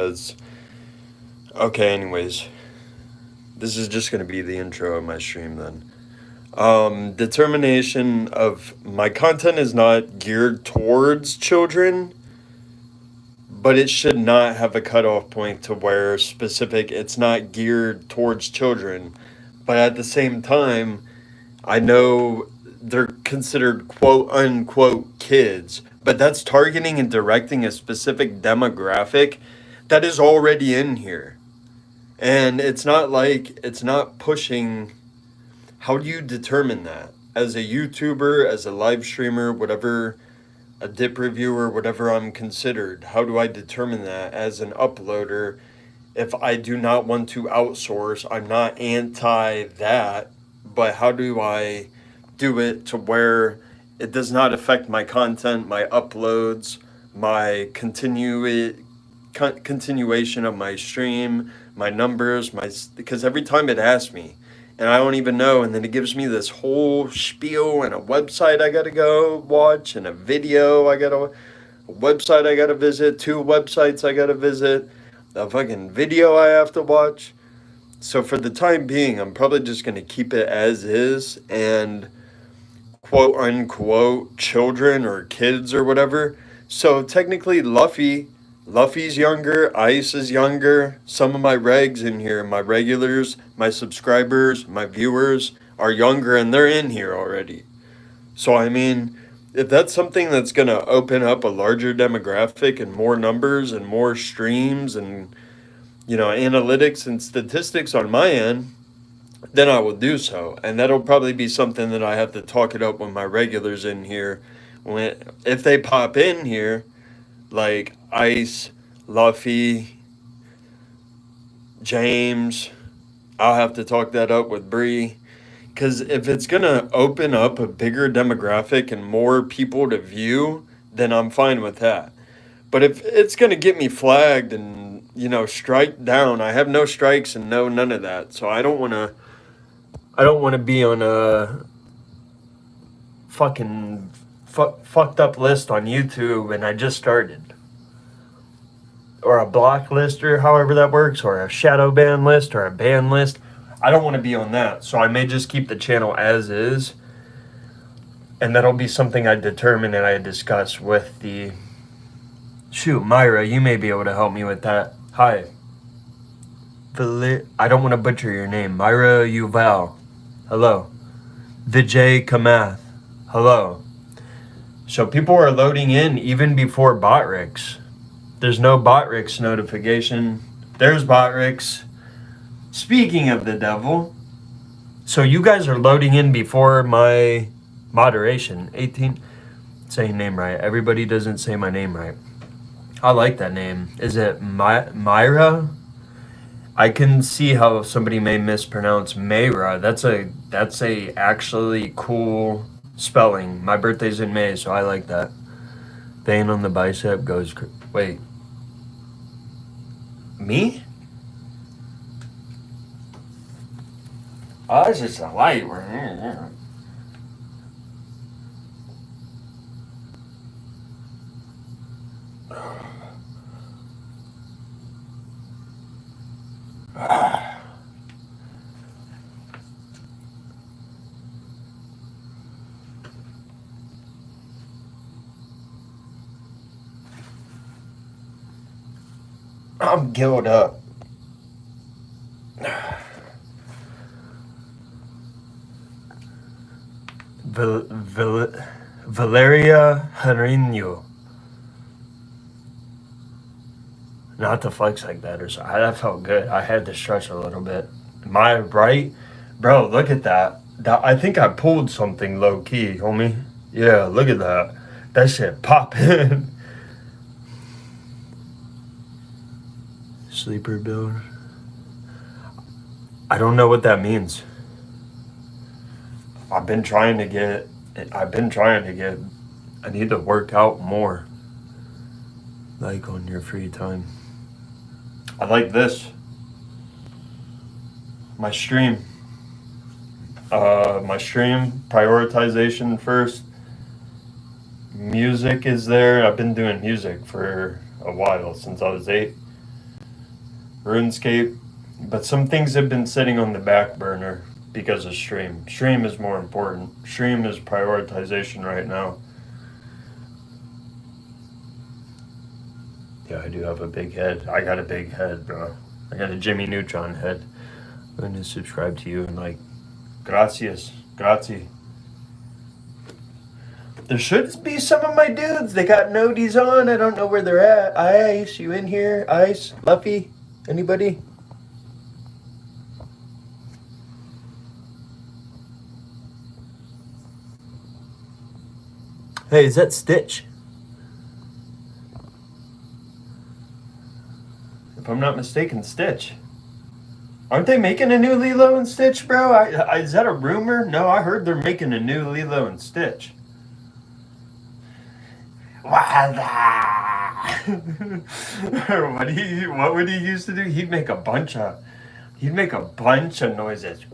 because, okay, anyways, this is just going to be the intro of my stream then. Determination of my content is not geared towards children, but it should not have a cutoff point to where specific it's not geared towards children. But at the same time, I know they're considered quote unquote kids, but that's targeting and directing a specific demographic that is already in here. And it's not pushing. How do you determine that? As a YouTuber, as a live streamer, whatever, a dip reviewer, whatever I'm considered, how do I determine that as an uploader if I do not want to outsource? I'm not anti that, but how do I do it to where it does not affect my content, my uploads, my continuation of my stream, my numbers, because every time it asks me, and I don't even know, and then it gives me this whole spiel and a website I gotta go watch and a video a website I gotta visit, two websites I gotta visit, a fucking video I have to watch. So for the time being, I'm probably just gonna keep it as is and quote unquote children or kids or whatever. So technically Luffy's younger, Ice is younger. Some of my regs in here, my regulars, my subscribers, my viewers are younger and they're in here already. So I mean, if that's something that's going to open up a larger demographic and more numbers and more streams and analytics and statistics on my end, then I will do so. And that'll probably be something that I have to talk it up with my regulars in here. If they pop in here, like Ice, Luffy, James, I'll have to talk that up with Bree. Because if it's going to open up a bigger demographic and more people to view, then I'm fine with that. But if it's going to get me flagged and, strike down, I have no strikes and none of that. So I don't want to be on a fucking fucked up list on YouTube and I just started. Or a block list or however that works, or a shadow ban list or a ban list. I don't want to be on that. So I may just keep the channel as is. And that'll be something I determine and I discuss with the... Shoot, Myra, you may be able to help me with that. Hi. I don't want to butcher your name. Myra Yuval. Hello. Vijay Kamath. Hello. So people are loading in even before Botrix. There's no Botrix notification. There's Botrix. Speaking of the devil, so you guys are loading in before my moderation. 18, saying name right. Everybody doesn't say my name right. I like that name. Is it Myra? I can see how somebody may mispronounce Mayra. That's a actually cool spelling. My birthday's in May, so I like that. Vein on the bicep goes... Wait. Me? Oh, it's just a light. I'm gilled up. Valeria Harino. Not to flex like that or so. That felt good. I had to stretch a little bit. Am I right? Bro, look at that. I think I pulled something low key, homie. Yeah, look at that. That shit popping. Sleeper build. I don't know what that means. I need to work out more. Like on your free time. I like this. My stream. Prioritization first. Music is there. I've been doing music for a while, since I was 8. RuneScape, but some things have been sitting on the back burner because of stream. Stream is more important. Stream is prioritization right now. Yeah, I do have a big head. I got a big head, bro. I got a Jimmy Neutron head. I'm going to subscribe to you and like, gracias, grazie. There should be some of my dudes. They got noties on. I don't know where they're at. Ice, you in here? Ice, Luffy, anybody? Hey, is that Stitch? If I'm not mistaken, Stitch. Aren't they making a new Lilo and Stitch, bro? Is that a rumor? No, I heard they're making a new Lilo and Stitch. What would he used to do? He'd make a bunch of noises.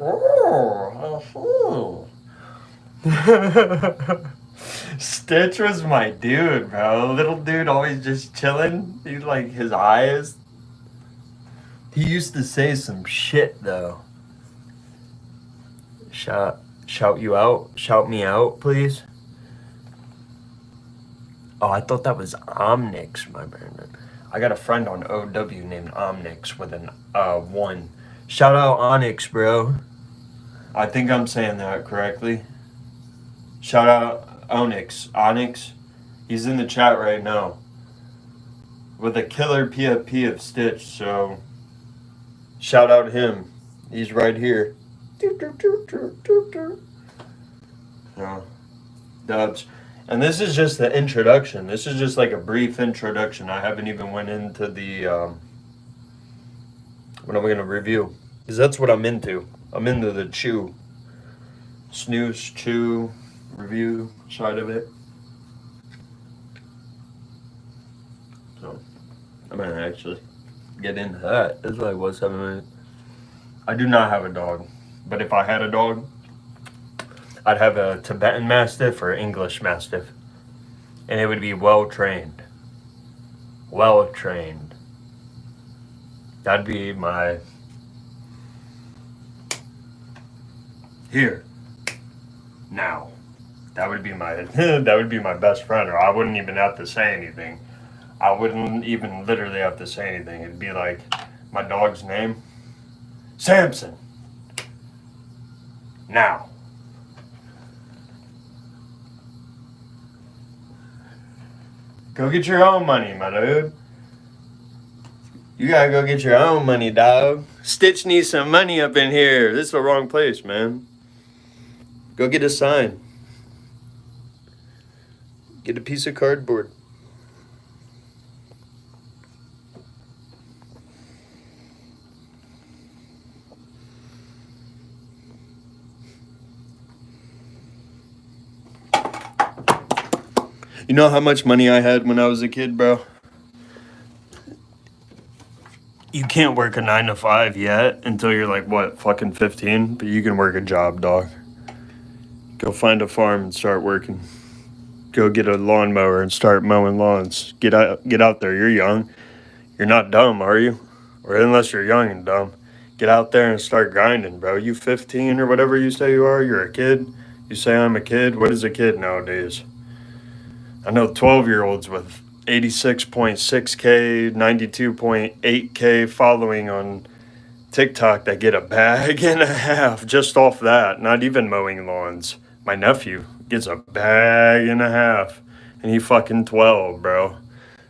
Stitch was my dude, bro. Little dude always just chilling. He like his eyes. He used to say some shit though. Shout you out. Shout me out, please. Oh, I thought that was Omnix, my man. I got a friend on OW named Omnix with an 1. Shout out Onyx, bro. I think I'm saying that correctly. Shout out Onyx. He's in the chat right now. With a killer PFP of Stitch, so shout out him. He's right here. Yeah. Dubs. And this is just the introduction. This is just like a brief introduction. I haven't even went into the what am I going to review? Because that's what I'm into. I'm into the snooze, chew, review side of it. So I'm going to actually get into that. This is like, what, 7 minutes? I do not have a dog. But if I had a dog, I'd have a Tibetan Mastiff or English Mastiff. And it would be well trained. Well trained. That'd be my... Here. Now. That would be my best friend, or I wouldn't even have to say anything. I wouldn't even literally have to say anything. It'd be like my dog's name. Samson. Now. Go get your own money, my dude. You gotta go get your own money, dog. Stitch needs some money up in here. This is the wrong place, man. Go get a sign. Get a piece of cardboard. You know how much money I had when I was a kid, bro? You can't work a 9 to 5 yet until you're like, what, fucking 15? But you can work a job, dog. Go find a farm and start working. Go get a lawnmower and start mowing lawns. Get out there. You're young. You're not dumb, are you? Or unless you're young and dumb. Get out there and start grinding, bro. You 15 or whatever you say you are. You're a kid. You say I'm a kid. What is a kid nowadays? I know 12-year-olds with 86.6K, 92.8K following on TikTok that get a bag and a half just off that. Not even mowing lawns. My nephew gets a bag and a half, and he fucking 12, bro.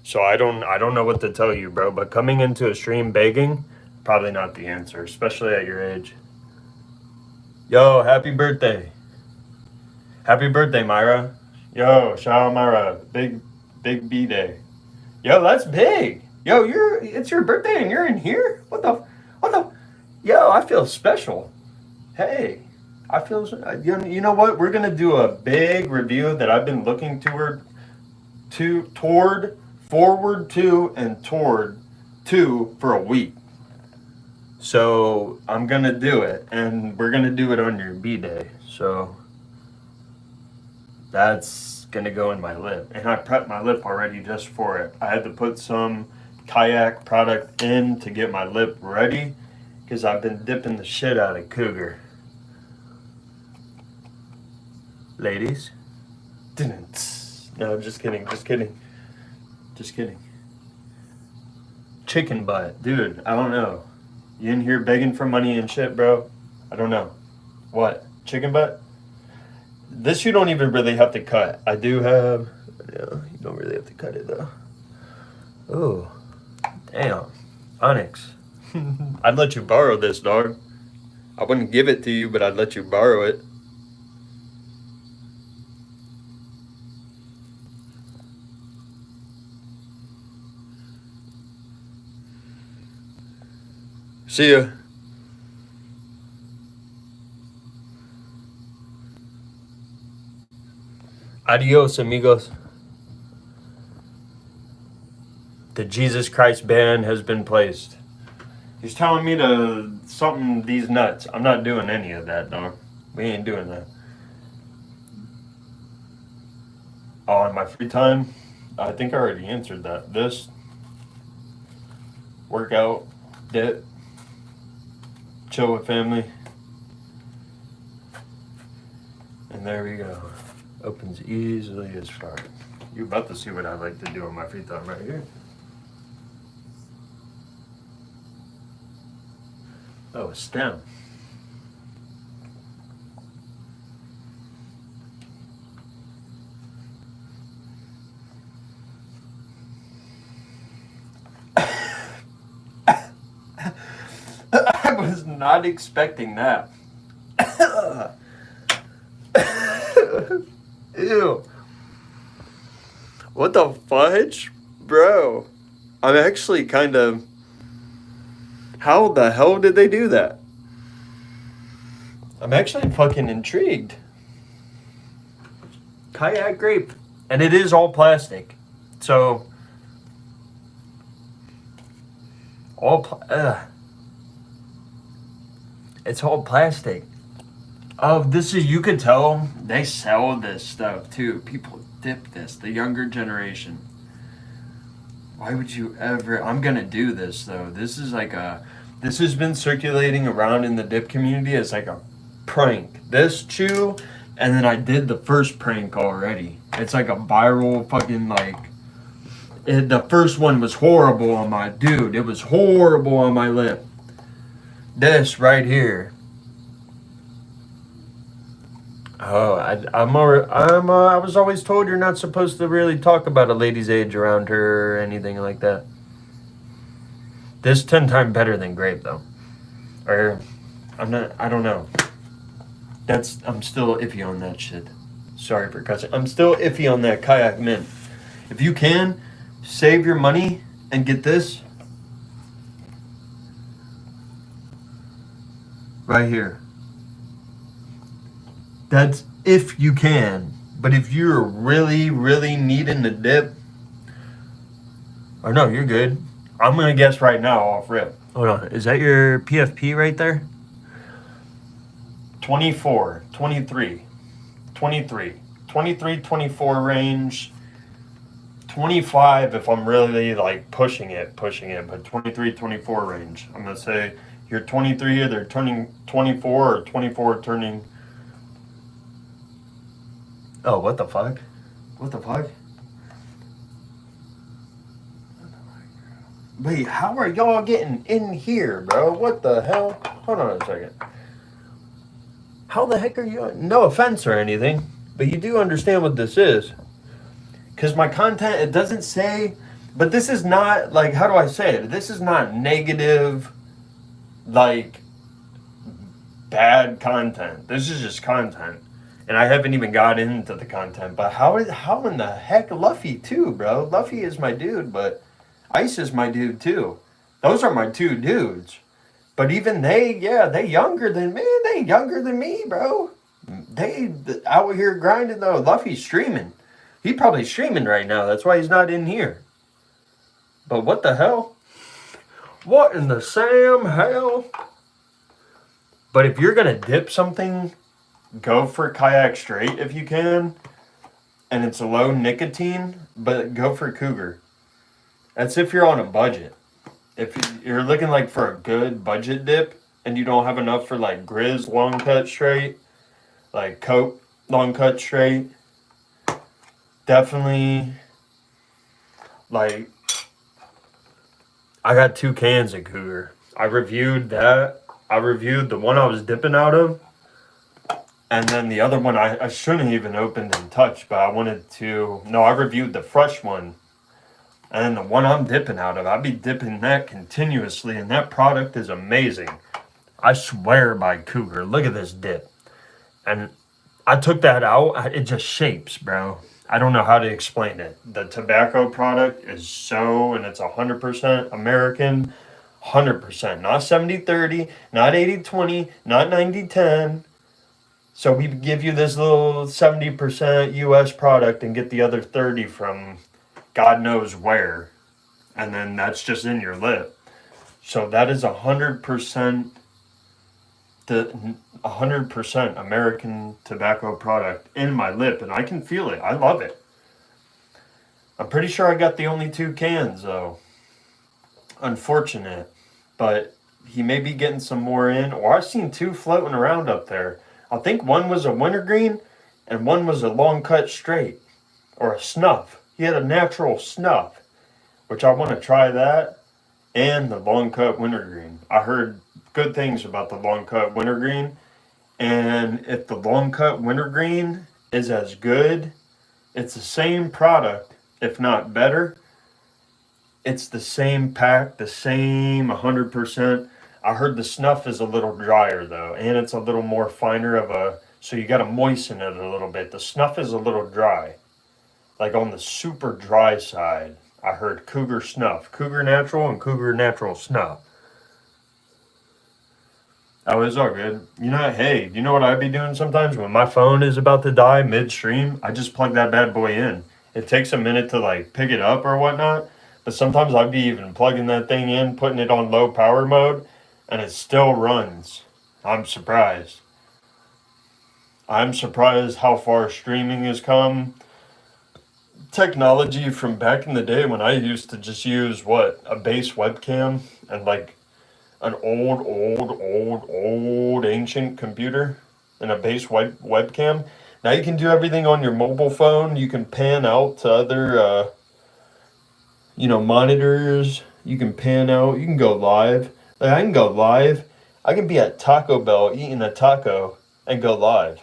So I don't know what to tell you, bro. But coming into a stream begging, probably not the answer, especially at your age. Yo, happy birthday. Happy birthday, Myra. Yo, shout out Myra. Big B-Day. Yo, that's big. Yo, it's your birthday and you're in here? What the? Yo, I feel special. Hey, I feel, you know what? We're going to do a big review that I've been looking forward to for a week. So I'm going to do it, and we're going to do it on your B-Day. So that's going to go in my lip. And I prepped my lip already just for it. I had to put some Kayak product in to get my lip ready because I've been dipping the shit out of Cougar. Ladies. No, just kidding. Chicken butt. Dude, I don't know. You in here begging for money and shit, bro? I don't know. What? Chicken butt? This you don't even really have to cut. I do have... No, you don't really have to cut it, though. Oh. Damn. Onyx. I'd let you borrow this, dog. I wouldn't give it to you, but I'd let you borrow it. See ya. Adios, amigos. The Jesus Christ ban has been placed. He's telling me to something these nuts. I'm not doing any of that, dog. We ain't doing that. Oh, in my free time, I think I already answered that. This, workout, dip, chill with family. And there we go. Opens easily as fuck. You're about to see what I like to do in my free time right here. Oh, a stem. I was not expecting that. Ew. What the fudge? Bro, I'm actually kind of... How the hell did they do that? I'm actually fucking intrigued. Kayak Grape. And it is all plastic. So... It's all plastic. Oh, this is, you could tell they sell this stuff too. People dip this, the younger generation. Why would you ever? I'm gonna do this though. This is like this has been circulating around in the dip community as like a prank. This chew, and then I did the first prank already. It's like a viral fucking like. The first one was horrible on my dude. It was horrible on my lip. This right here. Oh, I was always told you're not supposed to really talk about a lady's age around her or anything like that. This 10 times better than Grape though. Or, I don't know. I'm still iffy on that shit. Sorry for cussing. I'm still iffy on that Kayak mint. If you can, save your money and get this. Right here. That's if you can. But if you're really, really needing the dip, or no, you're good. I'm going to guess right now off rip. Hold on. Is that your PFP right there? 24, 23, 23, 23, 24 range. 25 if I'm really like pushing it, but 23, 24 range. I'm going to say you're 23, either turning 24 or 24 turning... Oh, what the fuck? What the fuck? Wait, how are y'all getting in here, bro? What the hell? Hold on a second. How the heck are you... No offense or anything, but you do understand what this is. Because my content, it doesn't say... But this is not, like, how do I say it? This is not negative, like, bad content. This is just content. And I haven't even got into the content. But how in the heck... Luffy, too, bro. Luffy is my dude, but Ice is my dude, too. Those are my two dudes. But even they younger than me. They younger than me, bro. They out here grinding, though. Luffy's streaming. He's probably streaming right now. That's why he's not in here. But what the hell? What in the Sam hell? But if you're going to dip something... Go for Kayak straight if you can. And it's a low nicotine, but go for Cougar. That's if you're on a budget. If you're looking like for a good budget dip and you don't have enough for like Grizz long cut straight, like Coke long cut straight, definitely like I got 2 cans of Cougar. I reviewed that. I reviewed the one I was dipping out of. And then the other one I shouldn't even opened and touched, but I wanted to. No, I reviewed the fresh one. And the one I'm dipping out of, I'll be dipping that continuously. And that product is amazing. I swear by Cougar. Look at this dip. And I took that out. It just shapes, bro. I don't know how to explain it. The tobacco product is so, and it's 100% American. 100%. Not 70-30, not 80-20, not 90-10. So we give you this little 70% US product and get the other 30 from God knows where. And then that's just in your lip. So that is 100% the 100% American tobacco product in my lip, and I can feel it. I love it. I'm pretty sure I got the only 2 cans though. Unfortunate, but he may be getting some more in, or I've seen 2 floating around up there. I think one was a wintergreen and one was a long cut straight or a snuff. He had a natural snuff, which I want to try that, and the long cut wintergreen. I heard good things about the long cut wintergreen, and if the long cut wintergreen is as good, it's the same product, if not better. It's the same pack, the same 100%. I heard the snuff is a little drier though, and it's a little more finer of a, so you got to moisten it a little bit. The snuff is a little dry, like on the super dry side. I heard Cougar snuff, Cougar natural and Cougar natural snuff. Oh, it's all good. You know, hey, you know what I'd be doing sometimes when my phone is about to die midstream? I just plug that bad boy in. It takes a minute to like pick it up or whatnot, but sometimes I'd be even plugging that thing in, putting it on low power mode, and it still runs. I'm surprised. I'm surprised how far streaming has come. Technology from back in the day when I used to just use a base webcam and like an old ancient computer and a base webcam. Now you can do everything on your mobile phone. You can pan out to other, monitors. You can pan out. You can go live. Like I can go live. I can be at Taco Bell eating a taco and go live.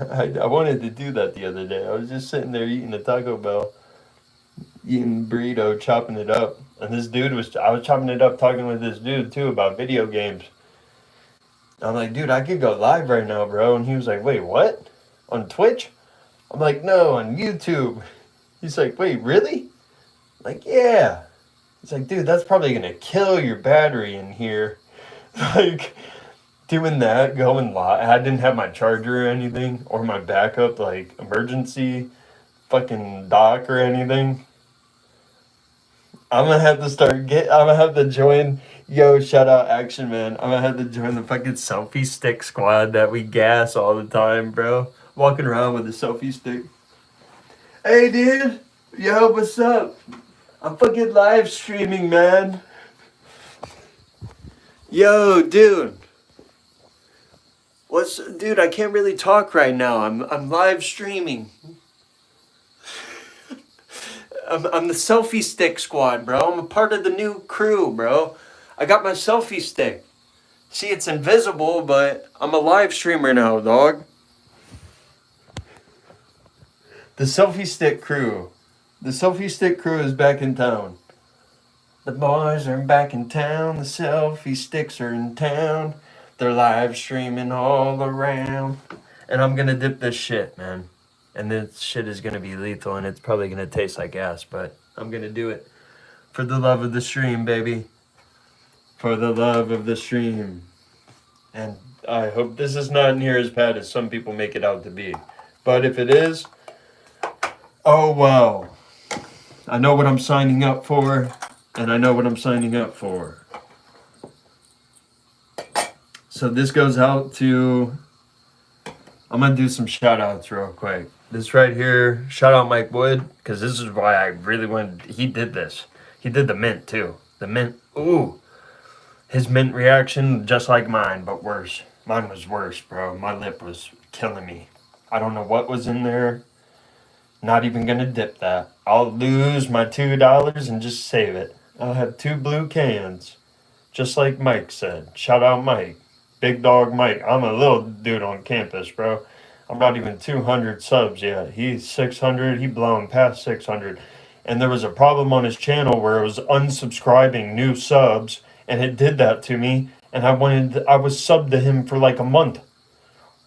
I wanted to do that the other day. I was just sitting there eating a Taco Bell, eating burrito, chopping it up. And I was chopping it up, talking with this dude too about video games. I'm like, dude, I could go live right now, bro. And he was like, wait, what? On Twitch? I'm like, no, on YouTube. He's like, wait, really? I'm like, yeah. He's like, dude, that's probably going to kill your battery in here. Like, doing that, going live. I didn't have my charger or anything, or my backup, like, emergency fucking dock or anything. I'm gonna have to join, shout out Action Man. I'm gonna have to join the fucking selfie stick squad that we gas all the time, bro. Walking around with a selfie stick. Hey, dude. Yo, what's up? I'm fucking live streaming, man. Yo, dude. Dude, I can't really talk right now. I'm live streaming. I'm the selfie stick squad, bro. I'm a part of the new crew, bro. I got my selfie stick. See, it's invisible, but I'm a live streamer now, dog. The selfie stick crew. The selfie stick crew is back in town. The boys are back in town. The selfie sticks are in town. They're live streaming all around. And I'm gonna dip this shit, man. And this shit is going to be lethal, and it's probably going to taste like gas, but I'm going to do it for the love of the stream, baby. For the love of the stream. And I hope this is not near as bad as some people make it out to be. But if it is, oh, well. I know what I'm signing up for, and I know what I'm signing up for. So this goes out to... I'm going to do some shout-outs real quick. This right here, shout out Mike Wood, because this is why I really wanted. He did this. He did the mint too. The mint. Ooh, his mint reaction just like mine, but worse. Mine was worse, bro. My lip was killing me. I don't know what was in there. Not even gonna dip that. I'll lose my $2 and just save it. I'll have 2 blue cans, just like Mike said. Shout out Mike, big dog Mike. I'm a little dude on campus, bro. I'm not even 200 subs yet. He's 600. He blown past 600. And there was a problem on his channel where it was unsubscribing new subs, and it did that to me. And I was subbed to him for like a month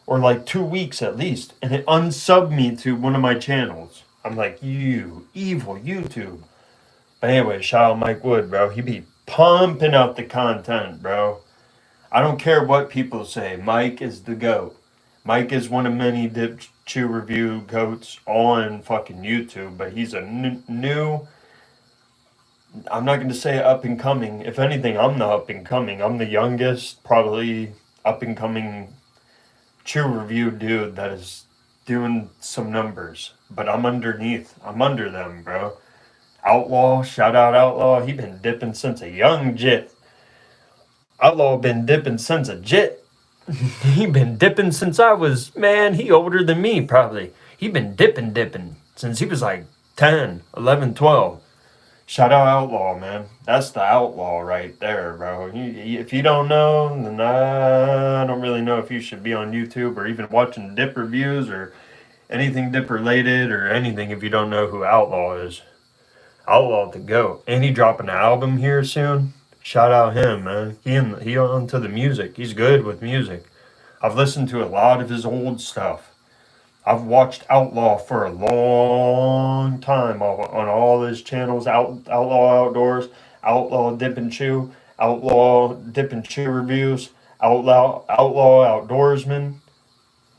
or like 2 weeks at least, and it unsubbed me to one of my channels. I'm like, you evil YouTube. But anyway, shout out Mike Wood, bro. He be pumping out the content, bro. I don't care what people say. Mike is the GOAT. Mike is one of many Dip Chew review goats on fucking YouTube, but he's a new. I'm not going to say up and coming. If anything, I'm the up and coming. I'm the youngest, probably up and coming Chew review dude that is doing some numbers. But I'm underneath. I'm under them, bro. Outlaw, shout out Outlaw. He been dipping since a young jit. Outlaw been dipping since a jit. He been dipping since I was, man, he older than me probably. He been dipping since he was like 10, 11, 12. Shout out Outlaw, man. That's the outlaw right there, bro. If you don't know, then I don't really know if you should be on YouTube or even watching dip reviews or anything dip related or anything if you don't know who Outlaw is. Outlaw to go. And he dropping an album here soon. Shout out him, man. He on to the music. He's good with music. I've listened to a lot of his old stuff. I've watched Outlaw for a long time on all his channels. Outlaw Outdoors, Outlaw Dip and Chew, Outlaw Dip and Chew Reviews, Outlaw Outdoorsman.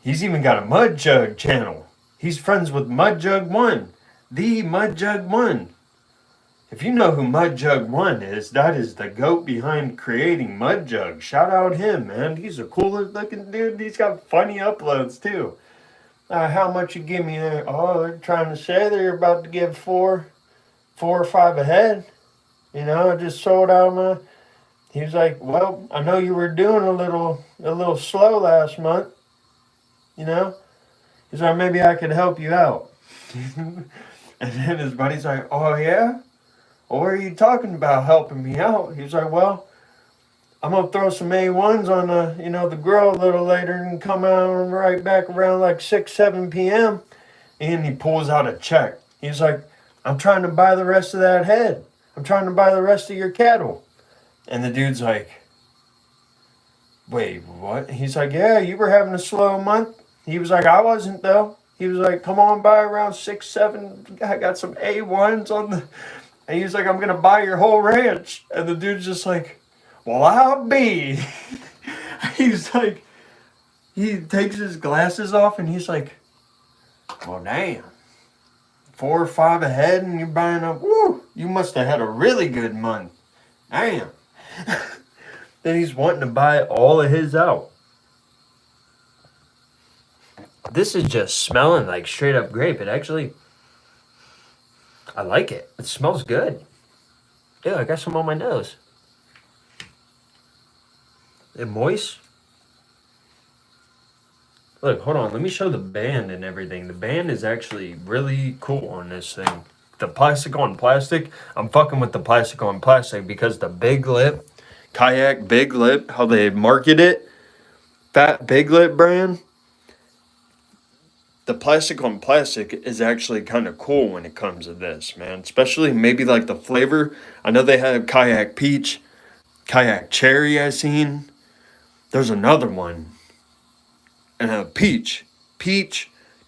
He's even got a Mud Jug channel. He's friends with Mud Jug 1. The Mud Jug 1. If you know who Mud Jug 1 is, that is the GOAT behind creating Mud Jug. Shout out him, man. He's a cooler looking dude. He's got funny uploads too. How much you give me there? Oh, they're trying to say they're about to give four or five ahead. You know, I just sold out my. He was like, well, I know you were doing a little slow last month. You know, he's like, maybe I could help you out. And then his buddy's like, oh yeah. Well, what are you talking about helping me out? He's like, well, I'm gonna throw some A1s on the grill a little later and come out right back around like 6, 7 p.m. And he pulls out a check. He's like, I'm trying to buy the rest of that head. I'm trying to buy the rest of your cattle. And the dude's like, wait, what? He's like, yeah, you were having a slow month. He was like, I wasn't though. He was like, come on by around 6, 7. I got some A1s on the. And he's like, I'm gonna buy your whole ranch. And the dude's just like, well, I'll be. He's like, he takes his glasses off and he's like, well, damn. 4 or 5 ahead and you're buying up. Woo, you must have had a really good month. Damn. Then he's wanting to buy all of his out. This is just smelling like straight up grape. It actually, I like it. It smells good. Yeah, I got some on my nose. It moist. Look, hold on. Let me show the band and everything. The band is actually really cool on this thing. The plastic on plastic. I'm fucking with the plastic on plastic because the big lip, Kayak big lip, how they market it, that big lip brand. The plastic on plastic is actually kind of cool when it comes to this, man. Especially maybe like the flavor. I know they have Kayak peach, Kayak cherry I seen. There's another one. And peach,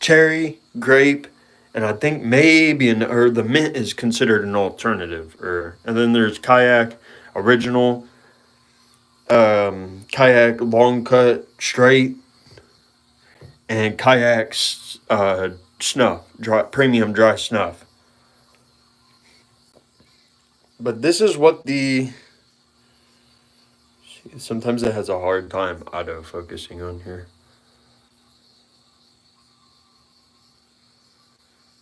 cherry, grape, and I think maybe the mint is considered an alternative. And then there's Kayak original, Kayak long cut straight, and Kayak snuff, premium dry snuff. But this is what sometimes it has a hard time auto focusing on here.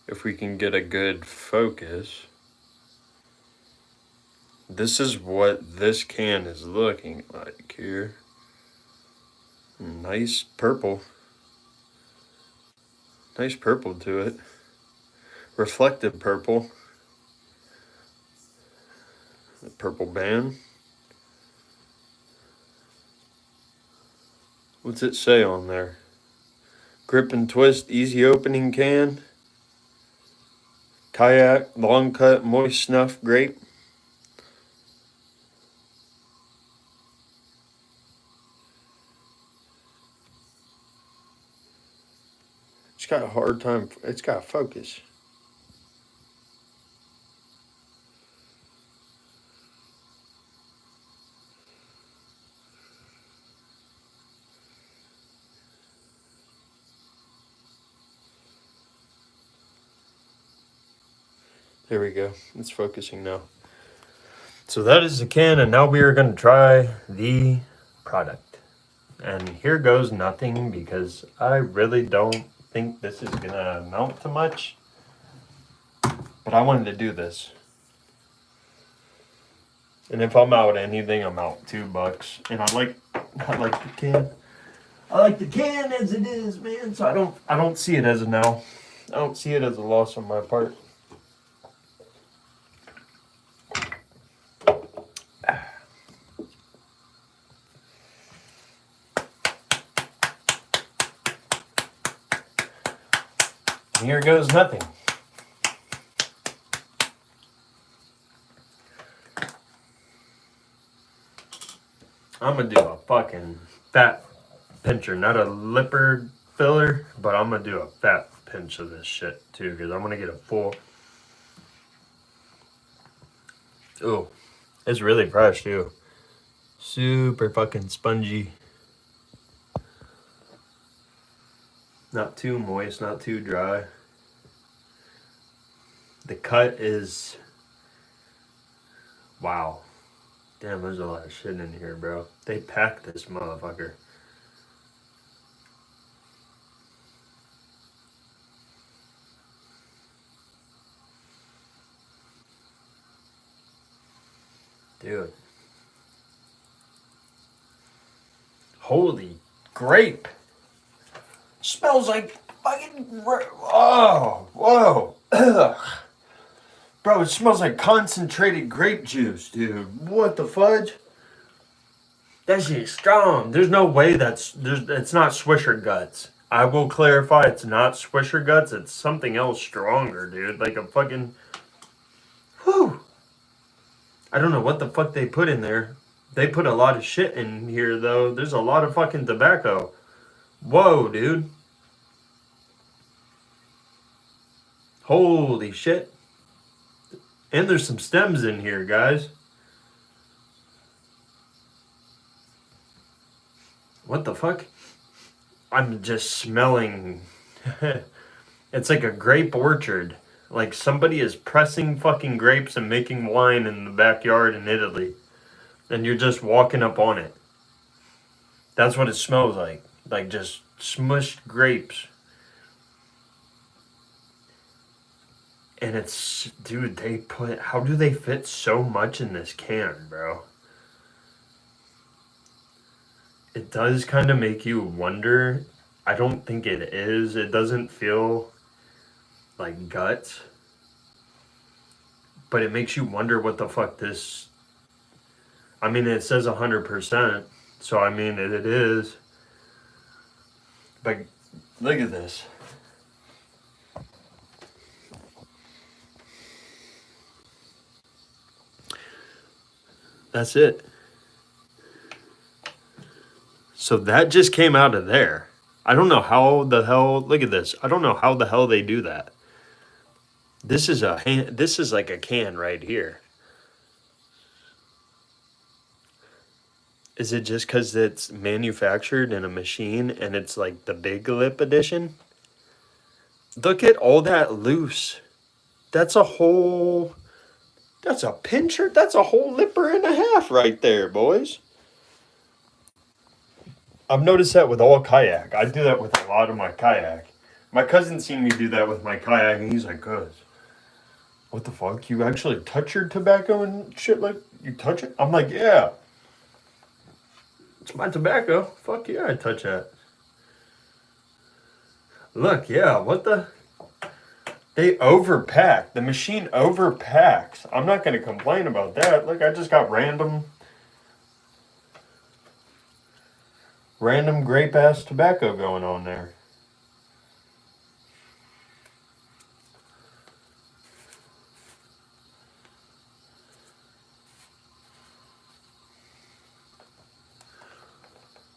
if we can get a good focus. This is what this can is looking like here. Nice purple. Nice purple to it. Reflective purple. The purple band. What's it say on there? Grip and twist, easy opening can. Kayak, long cut, moist snuff, grape. It's got a hard time. It's got focus. There we go. It's focusing now. So that is the can, and now we are going to try the product. And here goes nothing, because I really don't think this is going to amount to much. But I wanted to do this. And if I'm out anything, I'm out $2. And I like the can. I like the can as it is, man. So I don't see it as a no. I don't see it as a loss on my part. And here goes nothing. I'm gonna do a fucking fat pincher, not a lipper filler, but I'm gonna do a fat pinch of this shit too, because I'm gonna get a full. Ooh, it's really fresh too. Super fucking spongy. Not too moist, not too dry. The cut is, wow. Damn, there's a lot of shit in here, bro. They packed this motherfucker. Dude. Holy grape. Smells like fucking, oh, whoa. Ugh. Bro, it smells like concentrated grape juice, dude. What the fudge? That shit's strong. There's no way it's not Swisher Guts. I will clarify, it's not Swisher Guts. It's something else stronger, dude. Like a fucking, whew. I don't know what the fuck they put in there. They put a lot of shit in here, though. There's a lot of fucking tobacco. Whoa, dude. Holy shit. And there's some stems in here, guys. What the fuck? I'm just smelling. It's like a grape orchard. Like somebody is pressing fucking grapes and making wine in the backyard in Italy. And you're just walking up on it. That's what it smells like. Like just smushed grapes. And it's, dude, how do they fit so much in this can, bro? It does kind of make you wonder. I don't think it is. It doesn't feel like guts. But it makes you wonder what the fuck this, I mean, it says 100%. So, I mean, it is. But look at this. That's it. So that just came out of there. I don't know how the hell, look at this. I don't know how the hell they do that. This is like a can right here. Is it just because it's manufactured in a machine and it's like the big lip edition? Look at all that loose. That's a pincher. That's a whole lipper and a half right there, boys. I've noticed that with all kayak. I do that with a lot of my kayak. My cousin seen me do that with my kayak, and he's like, "Cuz, what the fuck? You actually touch your tobacco and shit like you touch it?" I'm like, "Yeah, it's my tobacco. Fuck yeah, I touch that." Look, yeah, what the? They overpack. The machine overpacks. I'm not gonna complain about that. Look, I just got random grape ass tobacco going on there.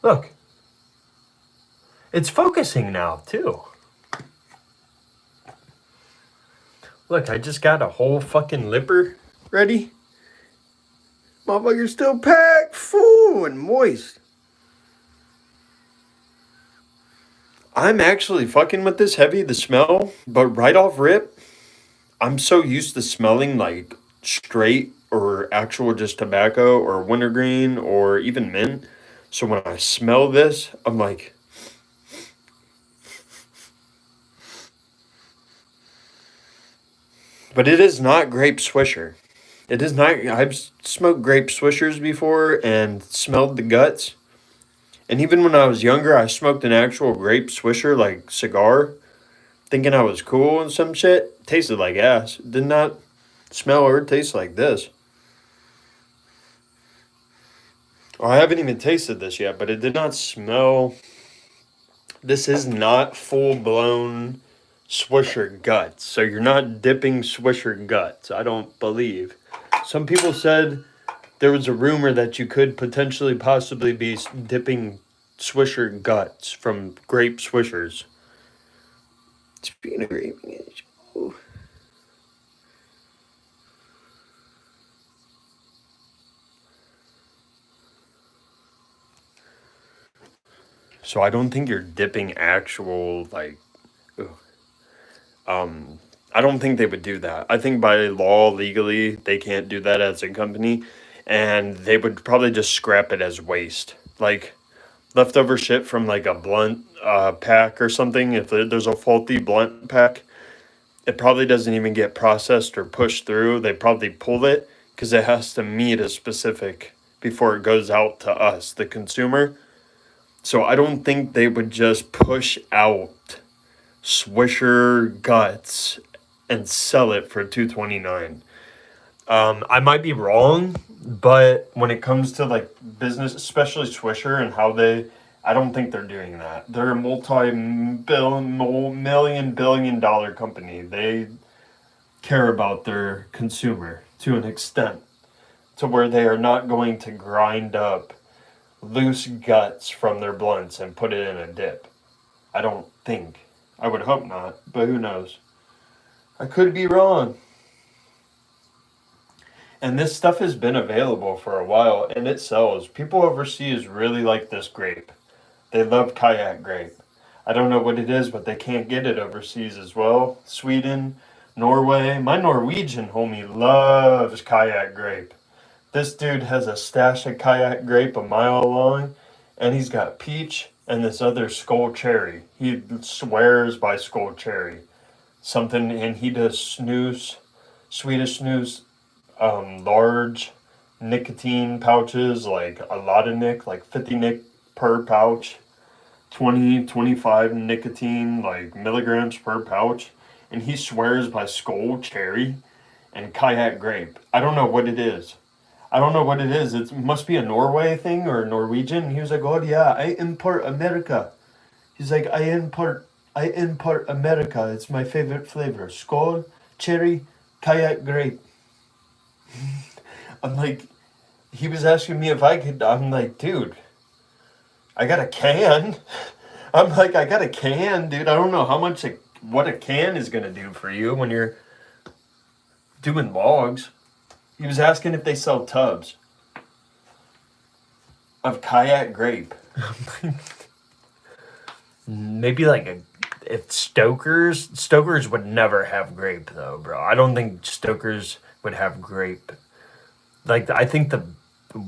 Look. It's focusing now, too. Look, I just got a whole fucking lipper ready. Motherfucker's still packed, full and moist. I'm actually fucking with this heavy, the smell, but right off rip, I'm so used to smelling like straight or actual just tobacco or wintergreen or even mint. So when I smell this, I'm like, but it is not grape swisher. It is not. I've smoked grape swishers before and smelled the guts. And even when I was younger, I smoked an actual grape swisher, like cigar, thinking I was cool and some shit. Tasted like ass. Did not smell or taste like this. I haven't even tasted this yet, but it did not smell. This is not full blown swisher guts. So you're not dipping swisher guts, I don't believe. Some people said there was a rumor that you could potentially possibly be dipping swisher guts from grape swishers. Speaking of grape, so I don't think you're dipping actual like. I don't think they would do that. I think by law, legally, they can't do that as a company, and they would probably just scrap it as waste, like leftover shit from like a blunt pack or something. If there's a faulty blunt pack, it probably doesn't even get processed or pushed through. They probably pull it because it has to meet a specific before it goes out to us, the consumer. So I don't think they would just push out Swisher guts and sell it for $2.29. I might be wrong, but when it comes to like business, especially Swisher and how I don't think they're doing that. They're a multi-billion company. They care about their consumer to an extent to where they are not going to grind up loose guts from their blunts and put it in a dip. I don't think. I would hope not, but who knows? I could be wrong. And this stuff has been available for a while and it sells. People overseas really like this grape. They love Kayak grape. I don't know what it is, but they can't get it overseas as well. Sweden, Norway. My Norwegian homie loves Kayak grape. This dude has a stash of Kayak grape a mile long, and he's got peach and this other skull cherry. He swears by skull cherry. Something, and he does snus, Swedish snus, large nicotine pouches, like a lot of nick, like 50 nick per pouch, 20, 25 nicotine, like milligrams per pouch. And he swears by skull cherry and Kayak grape. I don't know what it is. I don't know what it is. It must be a Norway thing or Norwegian. He was like, "Oh yeah, I import America." He's like, I import America. It's my favorite flavor. Skull, cherry, Kayak grape." I'm like, he was asking me if I could. I'm like, dude, I got a can. I'm like, I got a can, dude. I don't know what a can is gonna do for you when you're doing logs. He was asking if they sell tubs of Kayak grape. Maybe like if Stokers would never have grape though, bro. I don't think Stokers would have grape. Like I think the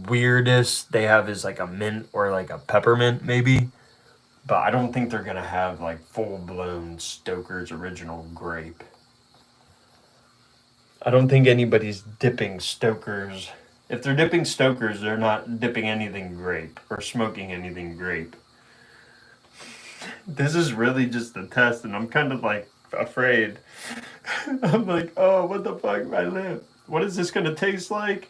weirdest they have is like a mint or like a peppermint maybe. But I don't think they're gonna have like full-blown Stoker's Original Grape. I don't think anybody's dipping Stoker's. If they're dipping Stoker's, they're not dipping anything grape or smoking anything grape. This is really just a test, and I'm kind of like afraid. I'm like, oh, what the fuck, my lip? What is this gonna taste like?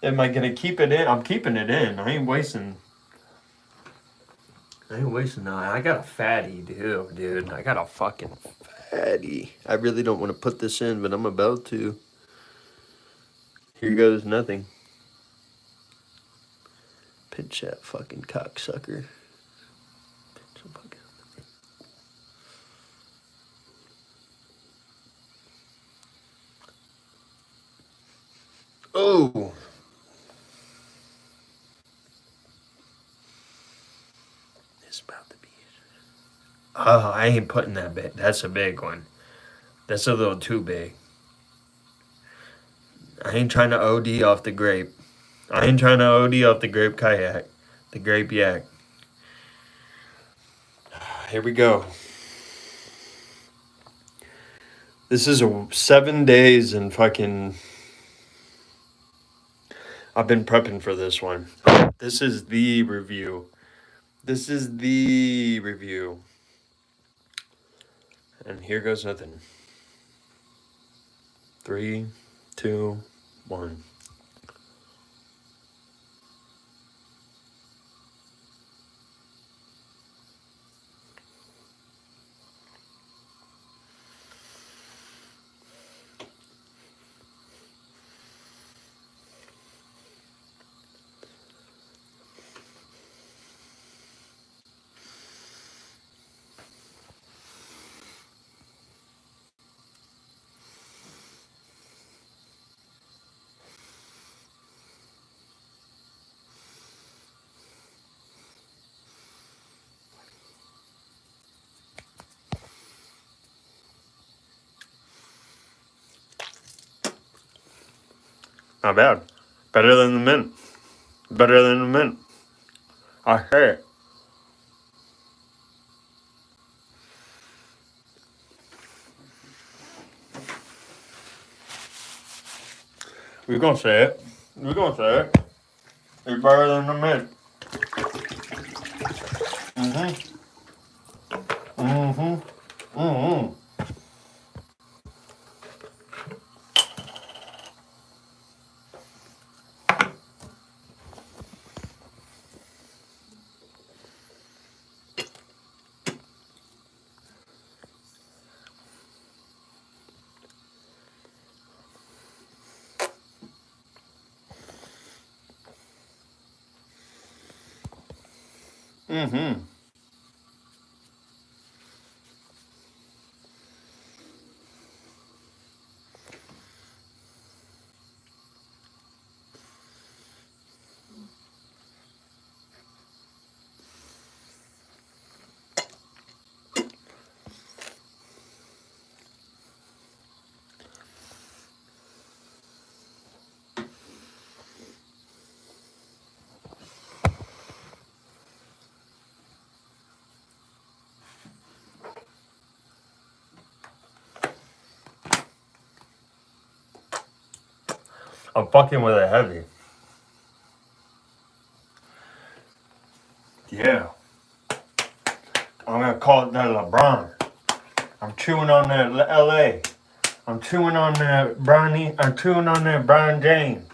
Am I gonna keep it in? I'm keeping it in. I ain't wasting that. I got a fatty too, dude. I got a fucking fatty. I really don't want to put this in, but I'm about to. Here goes nothing. Pinch that fucking cocksucker. Oh! It's about to be. Oh, I ain't putting that big. That's a big one. That's a little too big. I ain't trying to OD off the grape. I ain't trying to OD off the grape kayak. The grape yak. Here we go. This is 7 days and fucking. I've been prepping for this one. This is the review. And here goes nothing. 3, 2, 1. Not bad. Better than the mint. Better than the mint. I heard it. We're gonna say it. It's better than the mint. I'm fucking with it heavy. Yeah. I'm gonna call it that LeBron. I'm chewing on that LA. I'm chewing on that Bronny. I'm chewing on that Brian James.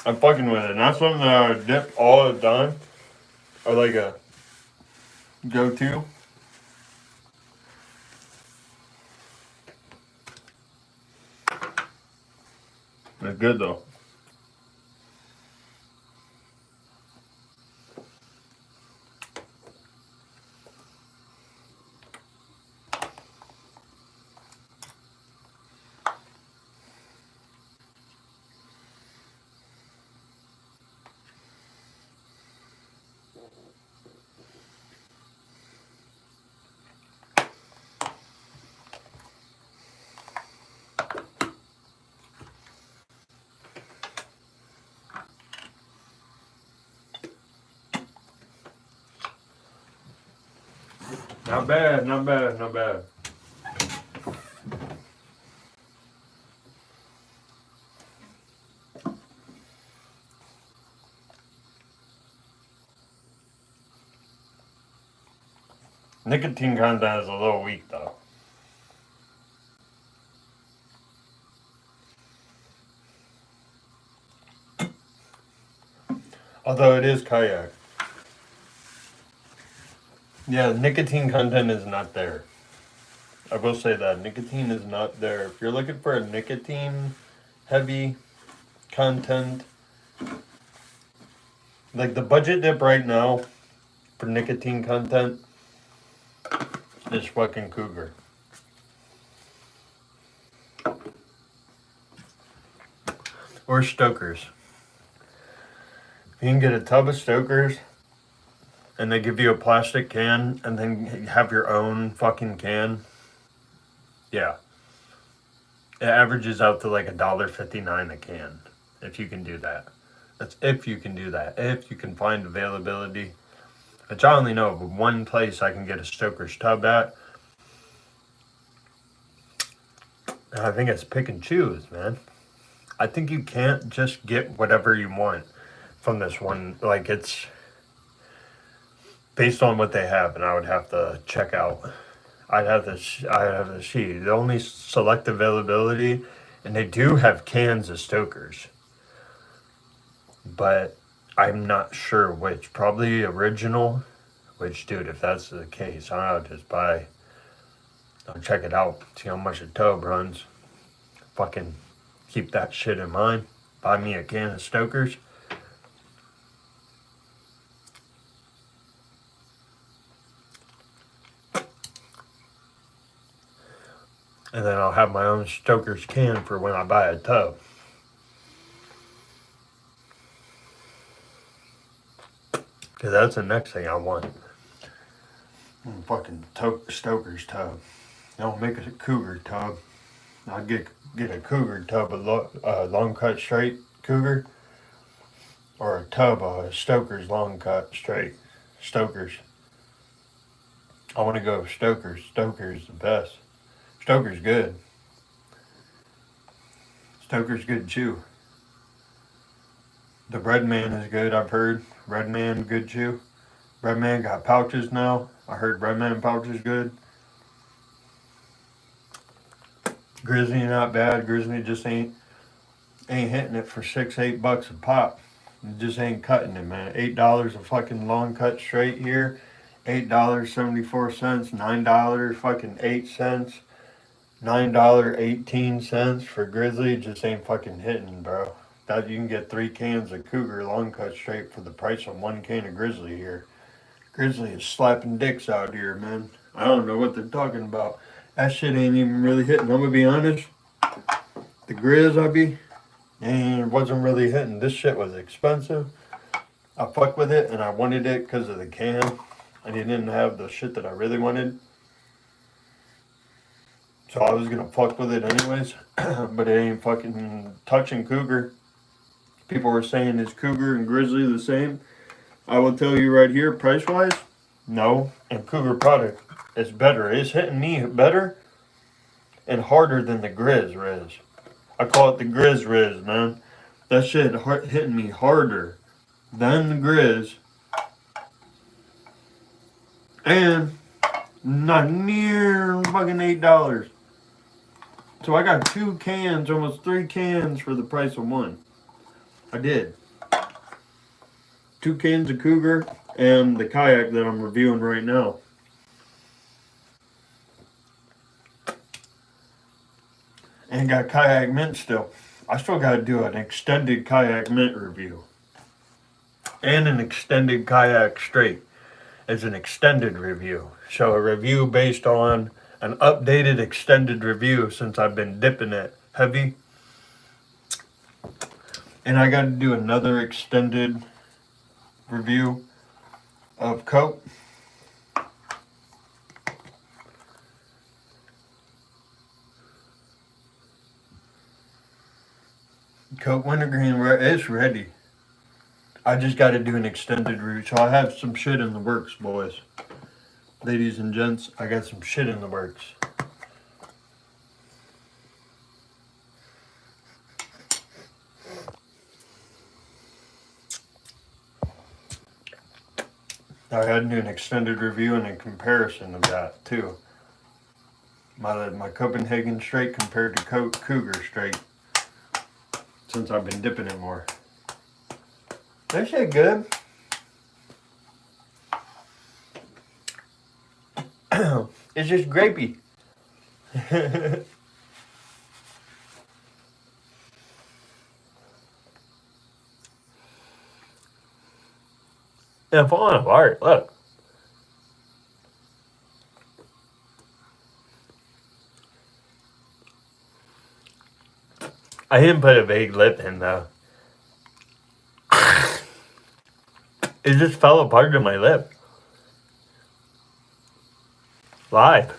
I'm fucking with it. Not something that I would dip all the time. Or like a go-to. It's good though. Not bad, not bad, not bad. Nicotine content is a little weak though. Although it is Kayak. Yeah, nicotine content is not there. I will say that. Nicotine is not there. If you're looking for a nicotine heavy content, like the budget dip right now for nicotine content is fucking Cougar. Or Stoker's. You can get a tub of Stoker's and they give you a plastic can and then have your own fucking can. Yeah. It averages out to like $1.59 a can. If you can do that. That's if you can do that. If you can find availability. Which I only know of one place I can get a Stoker's tub at. And I think it's pick and choose, man. I think you can't just get whatever you want from this one. Like, it's based on what they have, and I would have to check out. I'd have to see. The only select availability, and they do have cans of Stoker's, but I'm not sure which. Probably original. Which, dude, if that's the case, I don't know, just buy. I'll check it out. See how much a tub runs. Fucking keep that shit in mind. Buy me a can of Stoker's. And then I'll have my own Stoker's can for when I buy a tub. Because that's the next thing I want. Fucking Stoker's tub. Don't make it a Cougar tub. I'll get a Cougar tub, a long cut straight Cougar. Or a tub of Stoker's long cut straight. Stoker's. I want to go with Stoker's. Stoker's the best. Stoker's good. Stoker's good chew. The Bread Man is good, I've heard. Bread Man, good chew. Bread Man got pouches now. I heard Bread Man pouches good. Grizzly not bad. Grizzly just ain't hitting it for $6-8 a pop. It just ain't cutting it, man. $8 a fucking long cut straight here. $8.74, $9 fucking 8 cents. $9.18 for Grizzly. Just ain't fucking hitting, bro. That you can get 3 cans of Cougar long cut straight for the price of 1 can of Grizzly here. Grizzly is slapping dicks out here, man. I don't know what they're talking about. That shit ain't even really hitting. I'm gonna be honest. The Grizz and wasn't really hitting. This shit was expensive. I fucked with it and I wanted it because of the can. And it didn't have the shit that I really wanted. So I was gonna fuck with it anyways. But it ain't fucking touching Cougar. People were saying, is Cougar and Grizzly the same? I will tell you right here, price-wise, no. And Cougar product is better. It's hitting me better and harder than the Grizz Riz. I call it the Grizz Riz, man. That shit hitting me harder than the Grizz. And not near fucking $8. So I got 2 cans, almost 3 cans for the price of 1. I did. 2 cans of Cougar and the Kayak that I'm reviewing right now. And got Kayak Mint still. I still got to do an extended Kayak Mint review. And an extended Kayak Straight. It's an extended review. So a review based on an updated extended review since I've been dipping it heavy. And I got to do another extended review of Coke. Coke Wintergreen is ready. I just got to do an extended review. So I have some shit in the works, boys. Ladies and gents, I got some shit in the works. I had to do an extended review and a comparison of that too. My Copenhagen Straight compared to Cougar Straight. Since I've been dipping it more. That shit good. It's just grapey. They're falling apart. Look. I didn't put a big lip in though. It just fell apart to my lip. Live.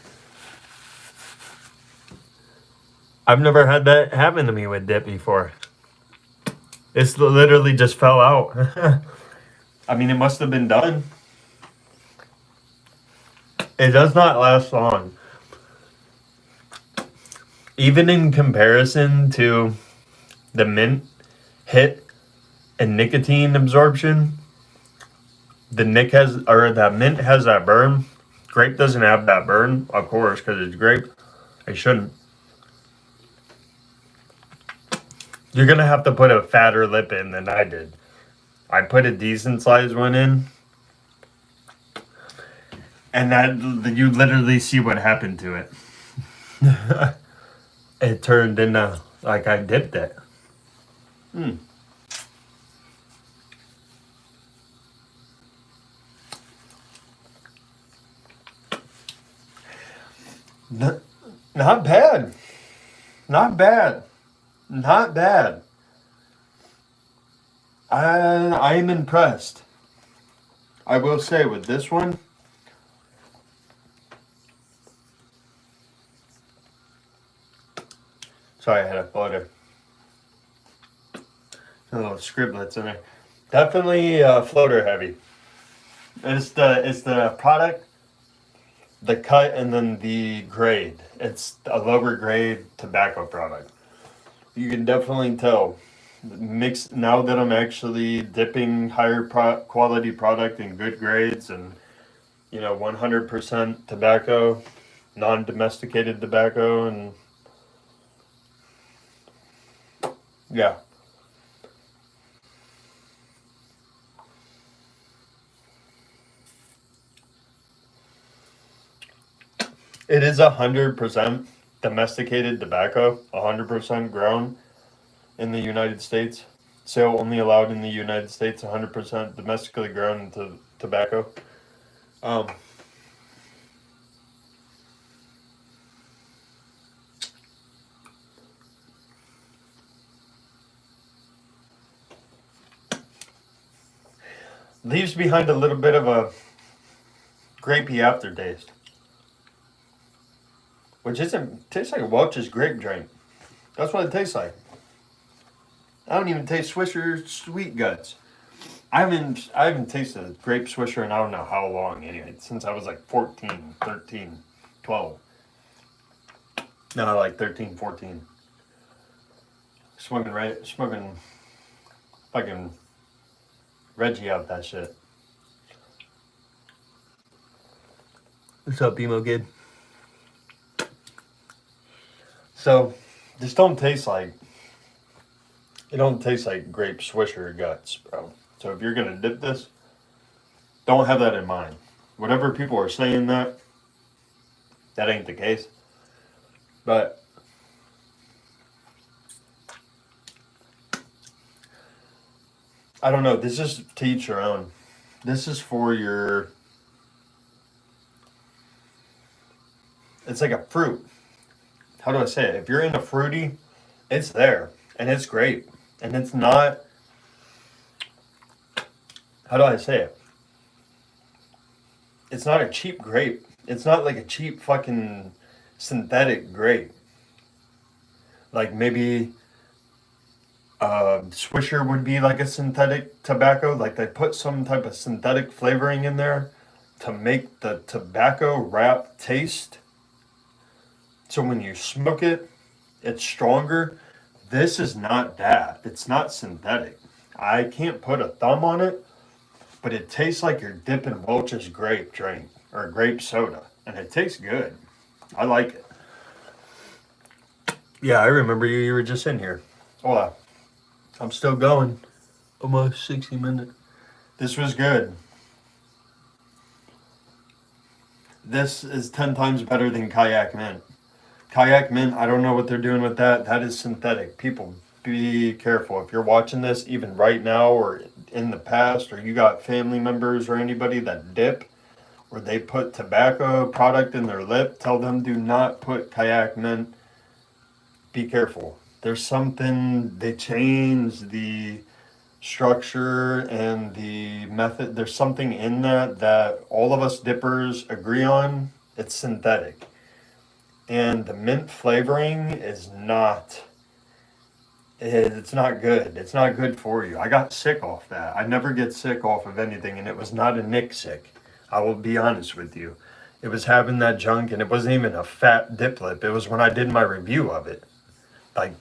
I've never had that happen to me with dip before. It's literally just fell out. I mean, it must have been done. It does not last long. Even in comparison to the mint hit and nicotine absorption, that mint has that burn. Grape doesn't have that burn, of course, because it's grape. It shouldn't. You're gonna have to put a fatter lip in than I did. I put a decent sized one in, and that you literally see what happened to it. It turned into like I dipped it. Not bad. Not bad. Not bad. I am impressed. I will say with this one, sorry, I had a floater. A little scriblets in there. Definitely floater heavy. It's the product, the cut, and then the grade. It's a lower grade tobacco product. You can definitely tell. Mix now that I'm actually dipping higher quality product in good grades and 100% tobacco, non-domesticated tobacco, and yeah. It is 100% domesticated tobacco, 100% grown in the United States. Sale only allowed in the United States, 100% domestically grown tobacco. Leaves behind a little bit of a grapey aftertaste. Which tastes like a Welch's grape drink. That's what it tastes like. I don't even taste Swisher Sweet Guts. I haven't tasted a grape Swisher in I don't know how long anyway. Since I was like 14, 13, 12. No, like 13, 14. Smoking fucking Reggie out that shit. What's up, emo kid? So, this don't taste like It don't taste like grape swisher guts, bro. So if you're gonna dip this, don't have that in mind. Whatever people are saying that ain't the case. But I don't know. This is to each your own. This is for your. It's like a fruit. How do I say it? If you're into fruity, it's there and it's great. And it's not. How do I say it? It's not a cheap grape. It's not like a cheap fucking synthetic grape. Like maybe Swisher would be like a synthetic tobacco. Like they put some type of synthetic flavoring in there to make the tobacco wrap taste. So when you smoke it, it's stronger. This is not that. It's not synthetic. I can't put a thumb on it, but it tastes like you're dipping Welch's grape drink or grape soda, and it tastes good. I like it. Yeah, I remember you. You were just in here. Hola. I'm still going. Almost 60 minutes. This was good. This is 10 times better than Kayak Mint. Kayak Mint, I don't know what they're doing with that. That is synthetic. People, be careful. If you're watching this, even right now or in the past, or you got family members or anybody that dip, or they put tobacco product in their lip, tell them do not put Kayak Mint. Be careful. There's something, they changed the structure and the method. There's something in that all of us dippers agree on. It's synthetic. And the mint flavoring is not, it's not good. It's not good for you. I got sick off that. I never get sick off of anything, and it was not a Nick sick. I will be honest with you. It was having that junk, and it wasn't even a fat dip lip. It was when I did my review of it. Like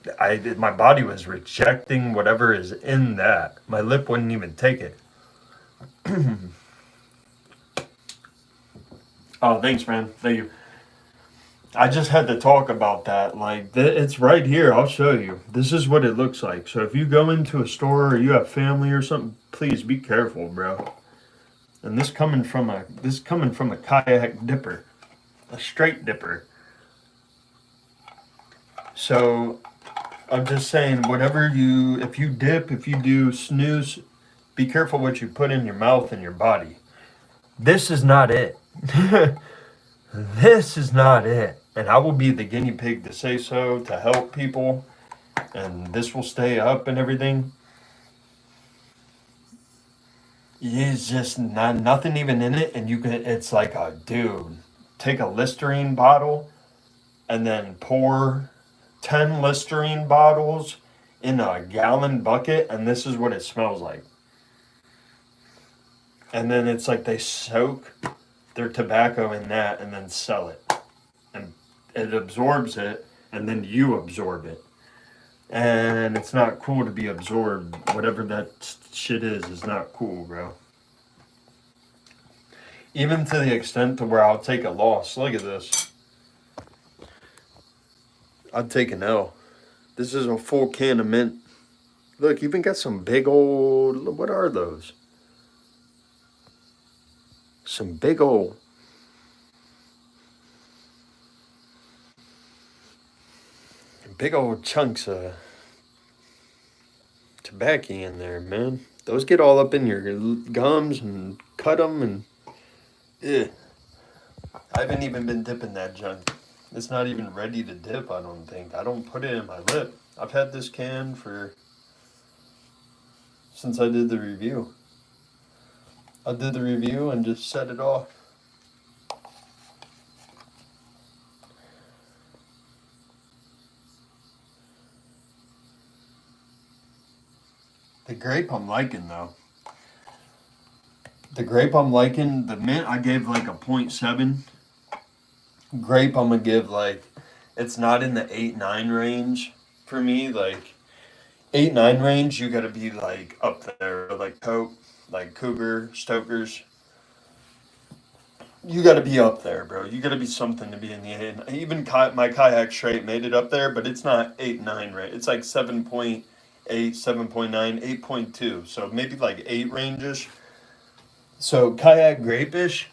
my body was rejecting whatever is in that. My lip wouldn't even take it. Oh, thanks, man. Thank you. I just had to talk about that. Like, it's right here. I'll show you. This is what it looks like. So if you go into a store or you have family or something, please be careful, bro. And this coming from a kayak dipper, a straight dipper. So I'm just saying, if you dip, if you do snooze, be careful what you put in your mouth and your body. This is not it. This is not it. And I will be the guinea pig to say so, to help people. And this will stay up and everything. It's just nothing even in it. And it's like dude, take a Listerine bottle and then pour 10 Listerine bottles in a gallon bucket, and this is what it smells like. And then it's like they soak their tobacco in that and then sell it. And it absorbs it, and then you absorb it. And it's not cool to be absorbed. Whatever that shit is not cool, bro. Even to the extent to where I'll take a loss. Look at this. I'd take an L. This is a full can of mint. Look, even got some big old, what are those? Some big old chunks of tobacco in there, man. Those get all up in your gums and cut them and I haven't even been dipping that junk. It's not even ready to dip, I don't think. I don't put it in my lip. I've had this can since I did the review. I did the review and just set it off. The grape I'm liking, though. The grape I'm liking. The mint I gave like a 0.7. Grape I'm going to give like, it's not in the 8-9 range for me. Like 8-9 range, you got to be like up there. Like Coke, like Cougar, Stokers. You got to be up there, bro. You got to be something to be in the 8. Even my Kayak Straight made it up there, but it's not 8-9 right. It's like 7.8 8, 7.9, 8.2. So maybe like 8 range-ish. So Kayak Grape-ish,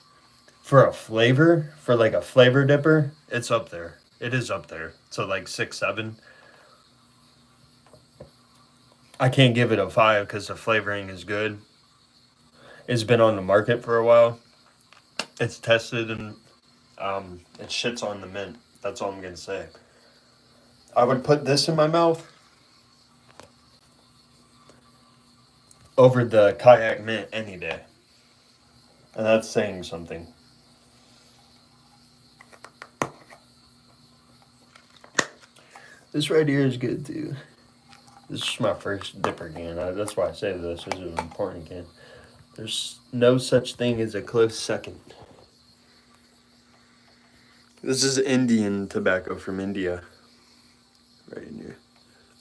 for a flavor, for like a flavor dipper, it's up there. It is up there. So like 6, 7. I can't give it a 5 because the flavoring is good. It's been on the market for a while. It's tested and it shits on the mint. That's all I'm gonna say. I would put this in my mouth over the Kayak mint any day. And that's saying something. This right here is good too. This is my first dipper can. That's why I say this is an important can. There's no such thing as a close second. This is Indian tobacco from India. Right in here.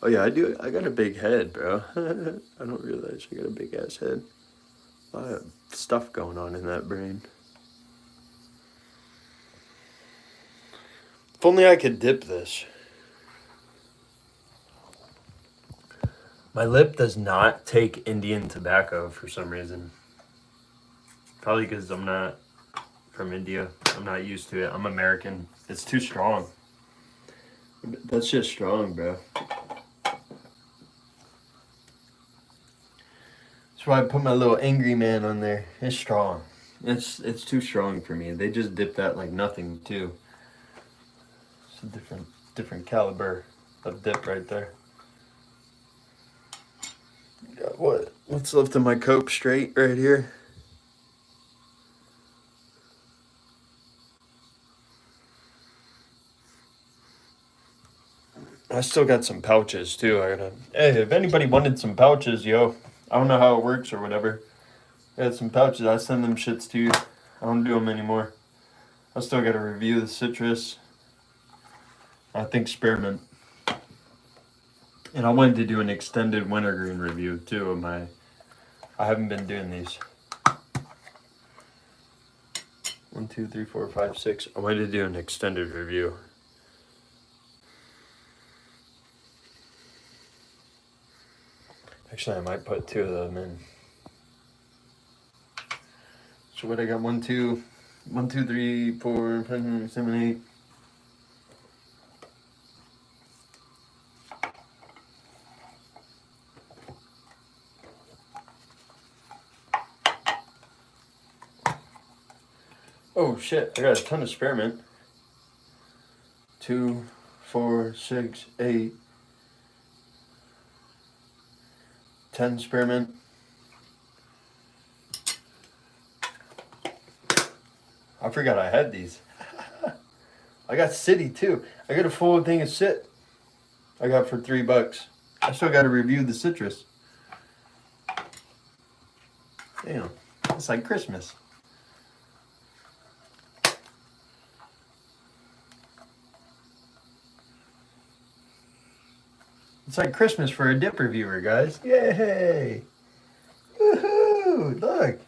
Oh yeah, I got a big head, bro. I don't realize I got a big ass head. A lot of stuff going on in that brain. If only I could dip this. My lip does not take Indian tobacco for some reason. Probably because I'm not from India. I'm not used to it. I'm American. It's too strong. That's just strong, bro. That's why I put my little angry man on there. It's strong. It's too strong for me. They just dip that like nothing too. It's a different caliber of dip right there. Got what's left of my Coke straight right here. I still got some pouches too. Hey, if anybody wanted some pouches, yo, I don't know how it works or whatever. I had some pouches. I send them shits to you. I don't do them anymore. I still got to review the citrus. I think spearmint. And I wanted to do an extended wintergreen review too of my. I haven't been doing these. 1, 2, 3, 4, 5, 6. I wanted to do an extended review. Actually, I might put 2 of them in. So what I got? 1, 2, 3, 4, 5, 6, 7, 8. Oh shit, I got a ton of spearmint. 2, 4, 6, 8. 10 spearmint. I forgot I had these. I got City too. I got a full thing of Sit. I got for $3. I still got to review the citrus. Damn, it's like Christmas. It's like Christmas for a dip reviewer, guys. Yay! Woohoo! Look,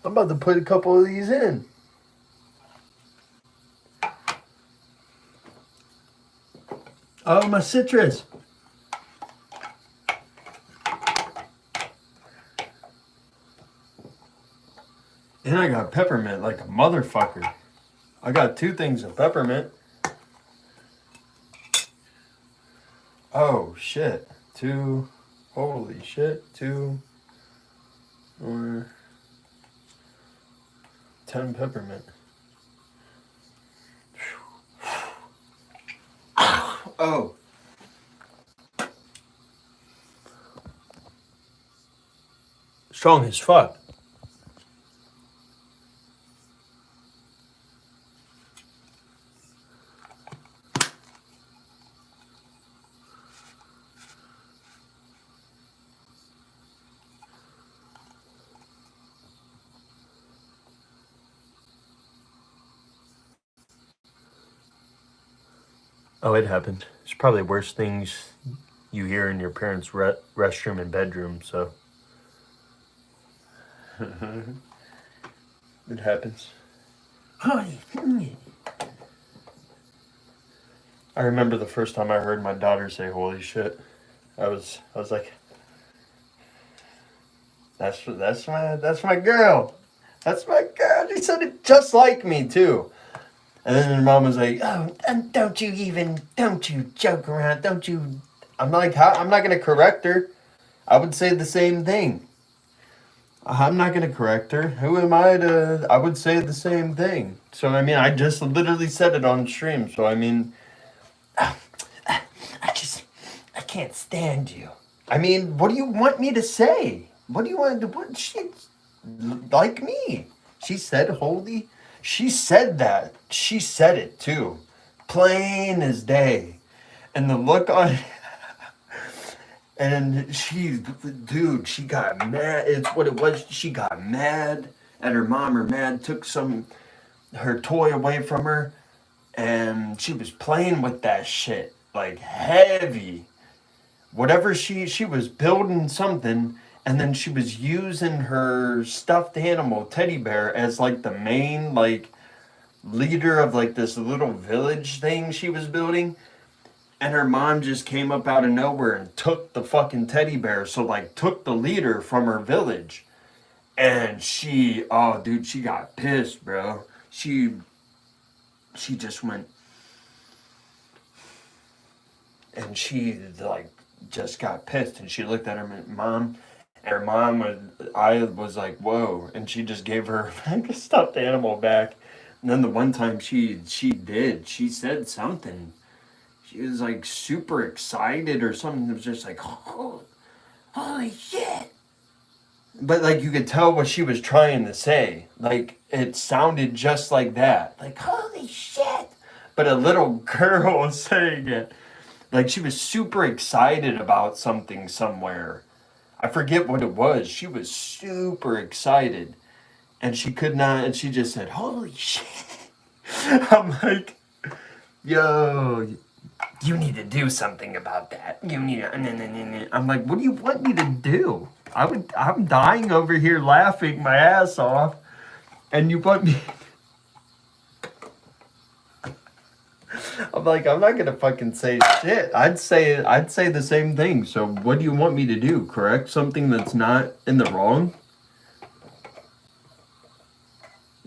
I'm about to put a couple of these in. Oh, my citrus. And I got peppermint like a motherfucker. I got 2 things of peppermint. Oh, shit. 2. Holy shit. 2 or 10 peppermint. Oh. Strong as fuck. Oh, it happened. It's probably worse things you hear in your parents' restroom and bedroom, so. It happens. I remember the first time I heard my daughter say holy shit. I was like, that's my girl. That's my girl. She said it just like me too. And then her mom was like, oh, and don't you joke around, don't you. I'm like, how? I'm not gonna correct her. I would say the same thing. I'm not gonna correct her. Who am I to? I would say the same thing. So I mean, I just literally said it on stream. So I mean, I can't stand you. I mean, what do you want me to say? What do you want to? What she like me? She said holy. She said that. She said it too, plain as day. And the look on. And she got mad. It's what it was. She got mad at her mom. Her mad took her toy away from her, and she was playing with that shit like heavy. Whatever she was building something, and then she was using her stuffed animal teddy bear as like the main like leader of like this little village thing she was building. And her mom just came up out of nowhere and took the fucking teddy bear. So, like, took the leader from her village. And she got pissed, bro. She just went. And she, like, just got pissed. And she looked at her mom. And her mom I was like, whoa. And she just gave her like a stuffed animal back. And then the one time she said something. She was like super excited or something. It was just like, oh, holy shit. But like you could tell what she was trying to say. Like it sounded just like that. Like, holy shit. But a little girl was saying it. Like she was super excited about something somewhere. I forget what it was. She was super excited. And she could not, and she just said, holy shit. I'm like, yo, you need to do something about that. You need to. I'm like, what do you want me to do? I'm dying over here laughing my ass off, and you want me. I'm like, I'm not gonna fucking say shit. I'd say the same thing. So what do you want me to do? Correct something that's not in the wrong?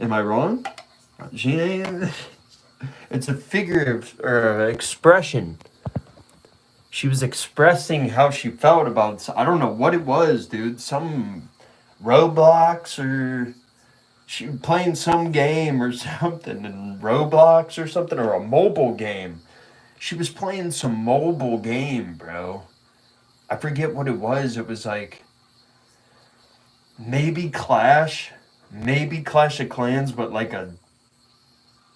Am I wrong? She ain't. It's a figure of or expression. She was expressing how she felt about, I don't know what it was, dude. Some Roblox or she was playing some game or something in Roblox or something or a mobile game. She was playing some mobile game, bro. I forget what it was. It was like maybe Clash of Clans, but like a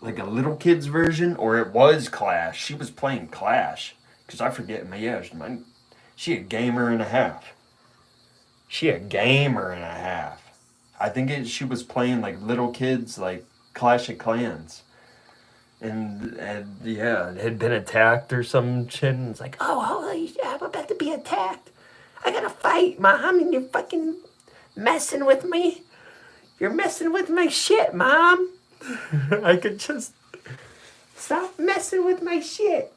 little kid's version, or it was Clash. She was playing Clash. Because I forget, she a gamer and a half. I think she was playing like little kids, like Clash of Clans. And yeah, it had been attacked or some shit. And it's like, oh, holy shit, I'm about to be attacked. I gotta fight, Mom, and you're fucking messing with me. You're messing with my shit, Mom. I could just stop messing with my shit.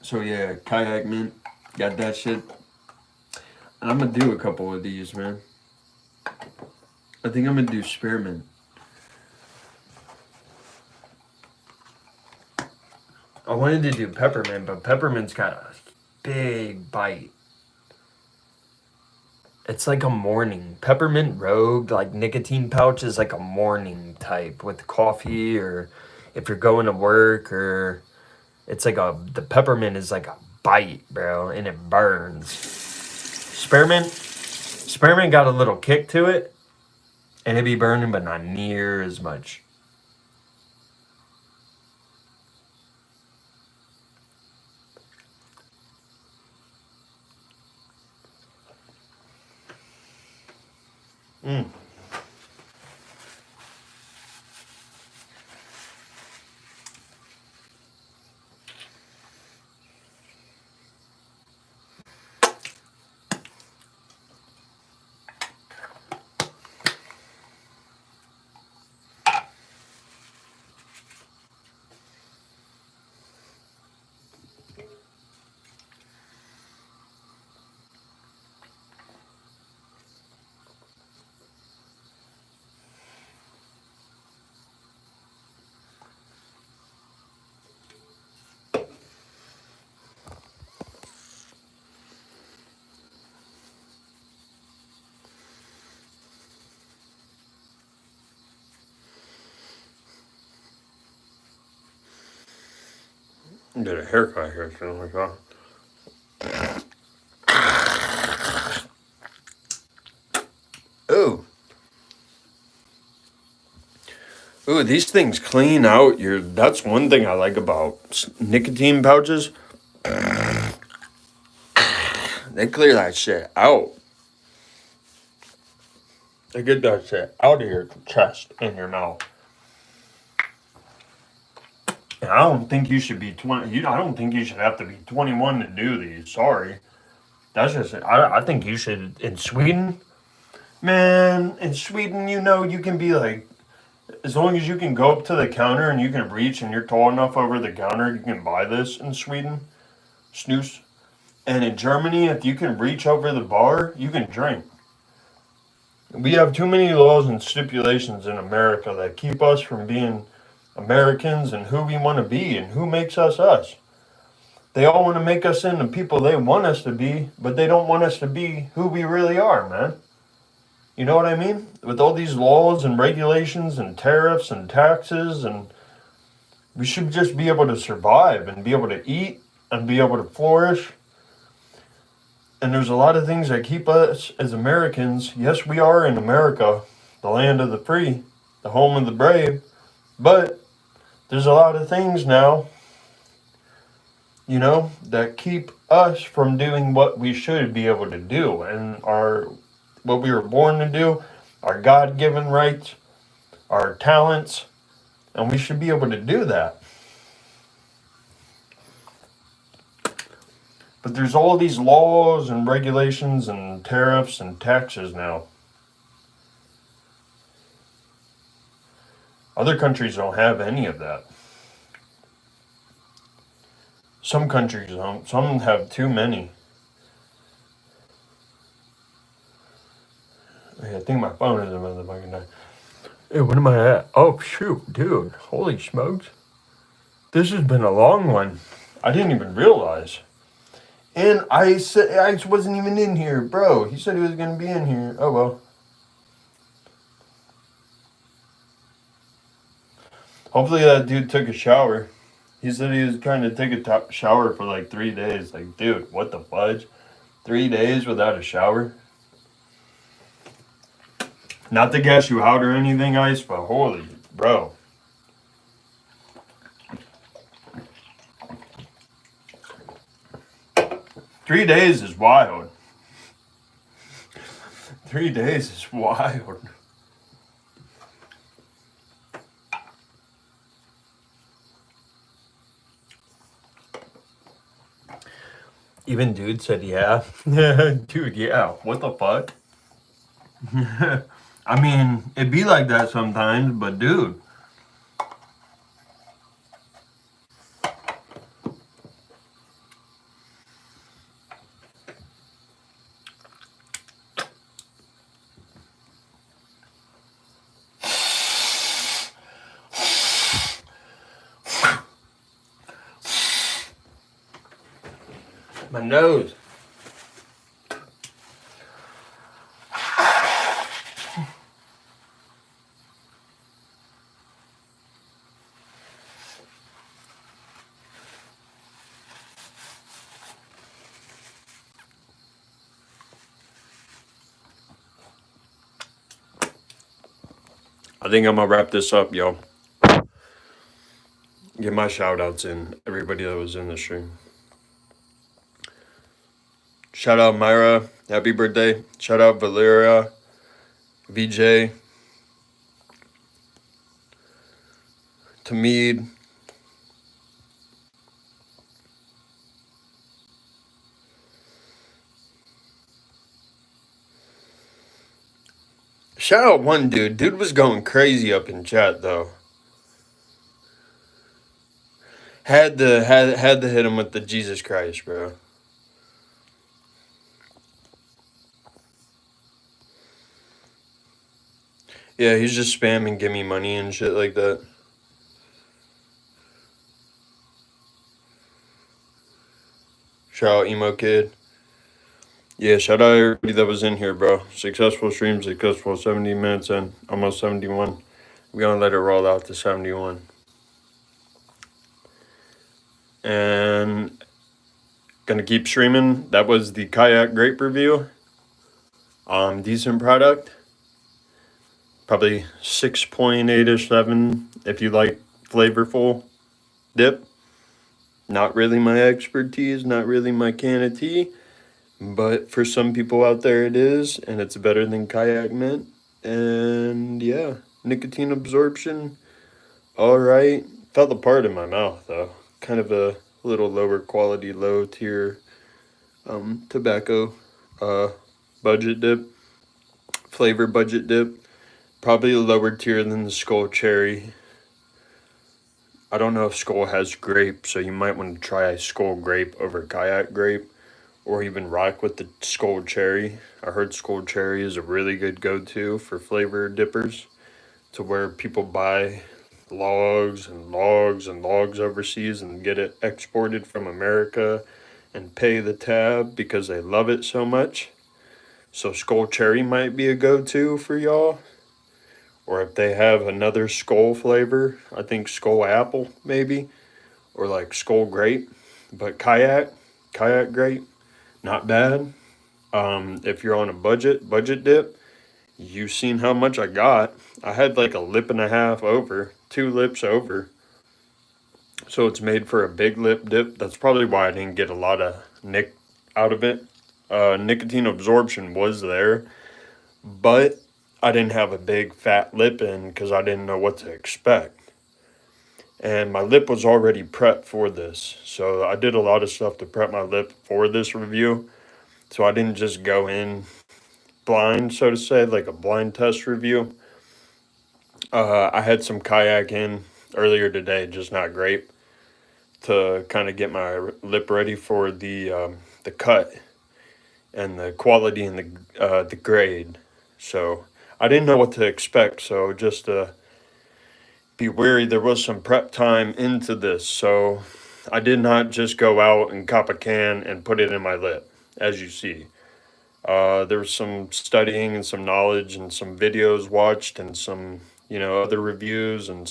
So yeah, Kayak, man, got that shit. And I'm gonna do a couple of these, man. I think I'm gonna do spearmint. I wanted to do peppermint, but peppermint's got a big bite. It's like a morning. Peppermint Rogue, like nicotine pouch, is like a morning type with coffee, or if you're going to work, or it's like the peppermint is like a bite, bro, and it burns. Spearmint got a little kick to it, and it be burning, but not near as much. Get a haircut here soon. Like that. Ooh. Ooh, these things clean out your. That's one thing I like about nicotine pouches. They clear that shit out. They get that shit out of your chest and your mouth. And I don't think you should be 20. I don't think you should have to be 21 to do these. Sorry. That's just. I think you should. In Sweden, man, in Sweden, you can be like. As long as you can go up to the counter and you can reach and you're tall enough over the counter, you can buy this in Sweden. Snus. And in Germany, if you can reach over the bar, you can drink. We have too many laws and stipulations in America that keep us from being Americans and who we want to be and who makes us us. They all want to make us into people they want us to be, but they don't want us to be who we really are, man. You know what I mean? With all these laws and regulations and tariffs and taxes, and we should just be able to survive and be able to eat and be able to flourish. And there's a lot of things that keep us as Americans. Yes, we are in America, the land of the free, the home of the brave. But there's a lot of things now, that keep us from doing what we should be able to do. And what we were born to do, our God-given rights, our talents, and we should be able to do that. But there's all these laws and regulations and tariffs and taxes now. Other countries don't have any of that. Some countries don't. Some have too many. I think my phone is a motherfucking die. Hey, what am I at? Oh, shoot, dude. Holy smokes. This has been a long one. I didn't even realize. And I wasn't even in here. Bro, he said he was going to be in here. Oh, well. Hopefully that dude took a shower. He said he was trying to take a shower for like 3 days. Like, dude, what the fudge? 3 days without a shower? Not to gas you out or anything, Ice, but holy, bro. Three days is wild. 3 days is wild. Even dude said, yeah. Dude, yeah. What the fuck? I mean, it be like that sometimes, but dude. My nose. I think I'm gonna wrap this up, yo. Get my shout outs in, everybody that was in the stream. Shout out Myra, happy birthday. Shout out Valeria, VJ, Tamid. Shout out one dude. Dude was going crazy up in chat though. Had to hit him with the Jesus Christ, bro. Yeah, he's just spamming give me money and shit like that. Shout out Emo Kid. Yeah, shout out everybody that was in here, bro. Successful stream, successful 70 minutes in, almost 71. We're gonna let it roll out to 71. And gonna keep streaming. That was the Kayak Grape review. Decent product. Probably 6.8ish, 7 if you like flavorful dip. Not really my expertise, not really my can of tea, but for some people out there it is, and it's better than Kayak Mint. And yeah, nicotine absorption, all right. Felt the part in my mouth though. Kind of a little lower quality, low tier tobacco budget dip, flavor budget dip. Probably a lower tier than the Skull Cherry. I don't know if Skull has grape, so you might want to try Skull Grape over Kayak Grape, or even rock with the Skull Cherry. I heard Skull Cherry is a really good go-to for flavor dippers, to where people buy logs and logs and logs overseas and get it exported from America and pay the tab because they love it so much. So Skull Cherry might be a go-to for y'all. Or if they have another Skull flavor, I think Skull Apple maybe, or like Skull Grape. But Kayak Grape, not bad. If you're on a budget dip, you've seen how much I got. I had like a lip and a half over, 2 lips over. So it's made for a big lip dip. That's probably why I didn't get a lot of nick out of it. Nicotine absorption was there, but I didn't have a big fat lip in because I didn't know what to expect. And my lip was already prepped for this. So I did a lot of stuff to prep my lip for this review. So I didn't just go in blind, so to say, like a blind test review. I had some Kayak in earlier today, just not grape, to kind of get my lip ready for the cut and the quality and the grade. So I didn't know what to expect. So just be wary. There was some prep time into this, so I did not just go out and cop a can and put it in my lip, as you see. There was some studying and some knowledge and some videos watched and some, other reviews and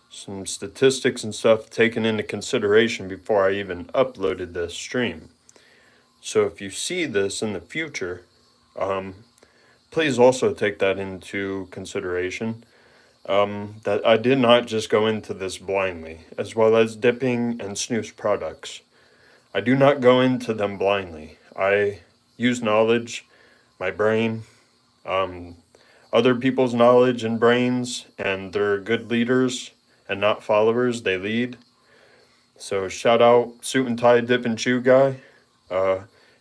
some statistics and stuff taken into consideration before I even uploaded this stream. So if you see this in the future, please also take that into consideration. That I did not just go into this blindly, as well as dipping and snooze products. I do not go into them blindly. I use knowledge, my brain, other people's knowledge and brains, and they're good leaders and not followers, they lead. So shout out Suit and Tie Dip and Chew Guy,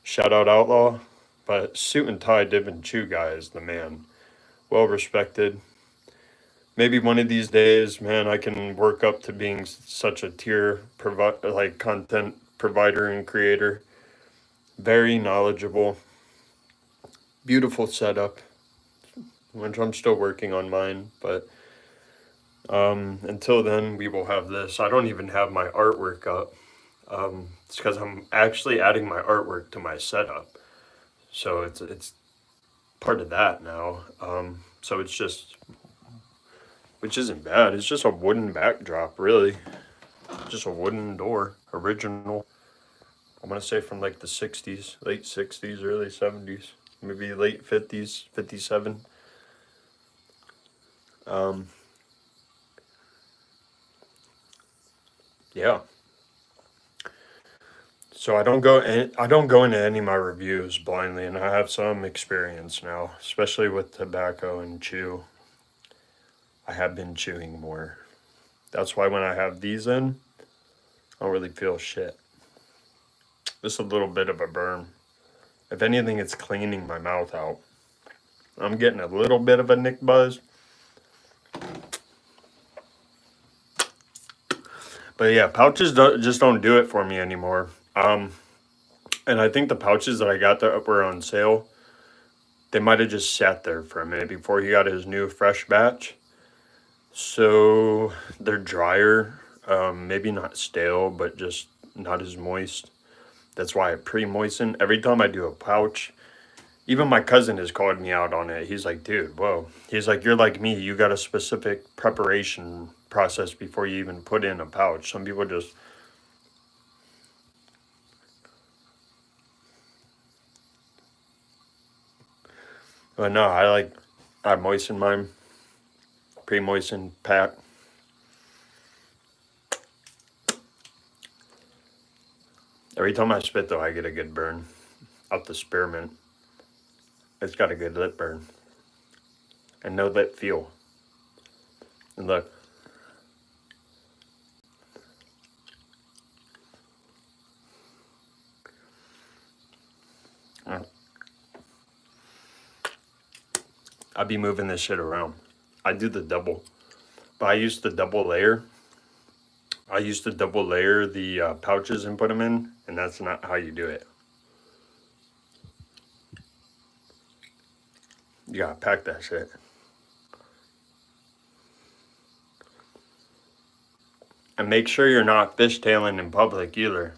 shout out Outlaw, but Suit and Tie Dip and Chew Guy is the man. Well respected. Maybe one of these days, man, I can work up to being such a tier like content provider and creator. Very knowledgeable, beautiful setup, which I'm still working on mine. But until then, we will have this. I don't even have my artwork up. It's because I'm actually adding my artwork to my setup, so it's part of that now. So it's just, which isn't bad. It's just a wooden backdrop, really. Just a wooden door, original. I'm gonna say from like the 60s, late 60s, early 70s, maybe late 50s, 57. Yeah. So I don't go into any of my reviews blindly, and I have some experience now, especially with tobacco and chew. I have been chewing more. That's why when I have these in, I don't really feel shit. Just a little bit of a burn. If anything, it's cleaning my mouth out. I'm getting a little bit of a nick buzz. But yeah, pouches just don't do it for me anymore. And I think the pouches that I got that were on sale, they might have just sat there for a minute before he got his new fresh batch. So they're drier, maybe not stale, but just not as moist. That's why I pre-moisten. Every time I do a pouch, even my cousin has called me out on it. He's like, dude, whoa. He's like, you're like me. You got a specific preparation process before you even put in a pouch. Some people just But no, I moisten mine, pre-moistened, pack. Every time I spit though, I get a good burn out the spearmint. It's got a good lip burn and no lip feel. And look, I be moving this shit around. I do the double, but I used to double layer. I used to double layer the pouches and put them in, and that's not how you do it. You gotta pack that shit. And make sure you're not fishtailing in public either.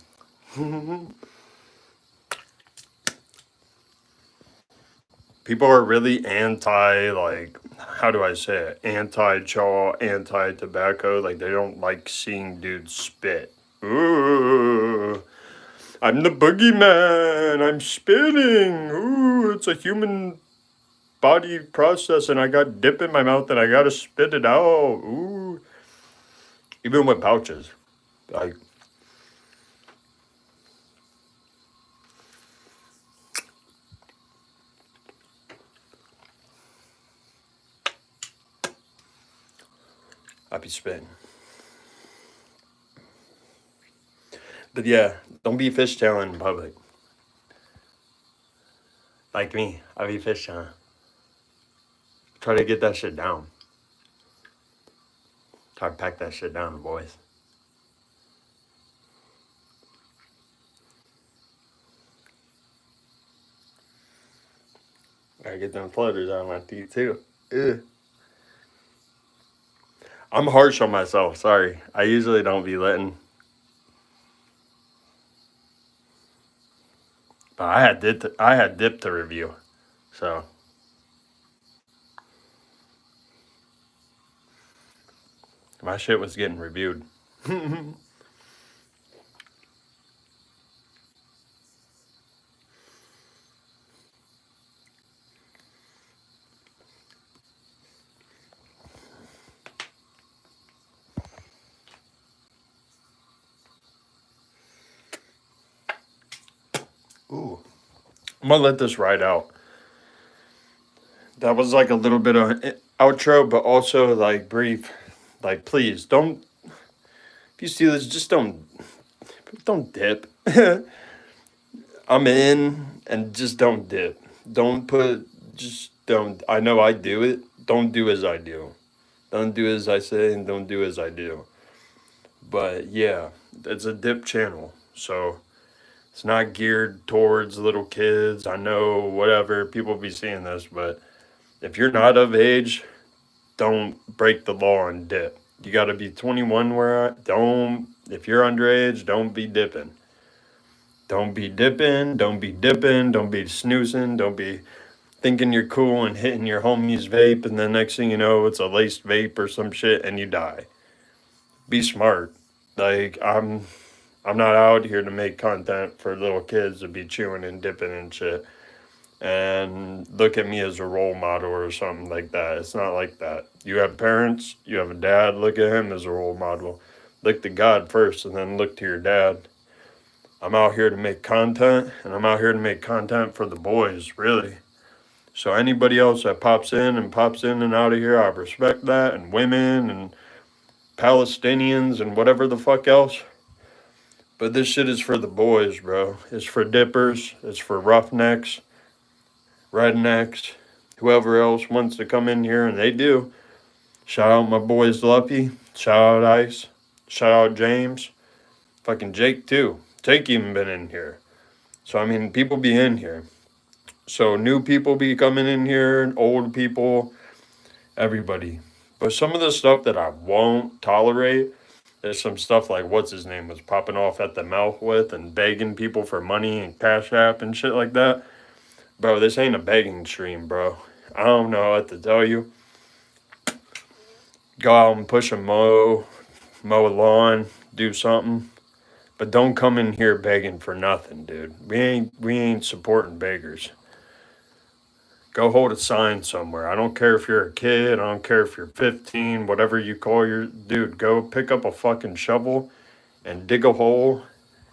People are really anti, like, how do I say it? Anti-chaw, anti-tobacco. Like, they don't like seeing dudes spit. Ooh, I'm the boogeyman. I'm spitting. Ooh, it's a human body process, and I got dip in my mouth, and I gotta spit it out. Ooh. Even with pouches. Like, I be spitting. But yeah, don't be fishtailing in public. Like me, I be fishtailing. Try to get that shit down. Try to pack that shit down, boys. Gotta get them floaters out of my teeth too. Ugh. I'm harsh on myself, sorry. I usually don't be letting. But I had dip to review. So my shit was getting reviewed. Ooh. I'm gonna let this ride out. That was like a little bit of outro, but also like brief. Like, please don't. If you see this, just don't dip. I'm in, and just don't dip. Don't put. Just don't. I know I do it. Don't do as I do. Don't do as I say, and don't do as I do. But yeah, it's a dip channel, so it's not geared towards little kids. I know, whatever, people be seeing this, but if you're not of age, don't break the law and dip. You got to be 21 where don't, if you're underage, don't be dipping. Don't be dipping, don't be dipping, don't be snoozing, don't be thinking you're cool and hitting your homie's vape, and the next thing you know, it's a laced vape or some shit and you die. Be smart. Like, I'm not out here to make content for little kids to be chewing and dipping and shit and look at me as a role model or something like that. It's not like that. You have parents, you have a dad, look at him as a role model. Look to God first and then look to your dad. I'm out here to make content, and I'm out here to make content for the boys, really. So anybody else that pops in and out of here, I respect that, and women and Palestinians and whatever the fuck else. But this shit is for the boys, bro. It's for dippers, it's for roughnecks, rednecks, whoever else wants to come in here, and they do. Shout out my boys Luffy, shout out Ice, shout out James, fucking Jake too. Jake even been in here. So I mean, people be in here. So new people be coming in here, old people, everybody. But some of the stuff that I won't tolerate, there's some stuff like what's his name was popping off at the mouth with and begging people for money and cash app and shit like that. Bro, this ain't a begging stream, bro. I don't know what to tell you. Go out and push a mow a lawn, do something. But don't come in here begging for nothing, dude. We ain't supporting beggars. Go hold a sign somewhere. I don't care if you're a kid. I don't care if you're 15, whatever you call your dude. Go pick up a fucking shovel and dig a hole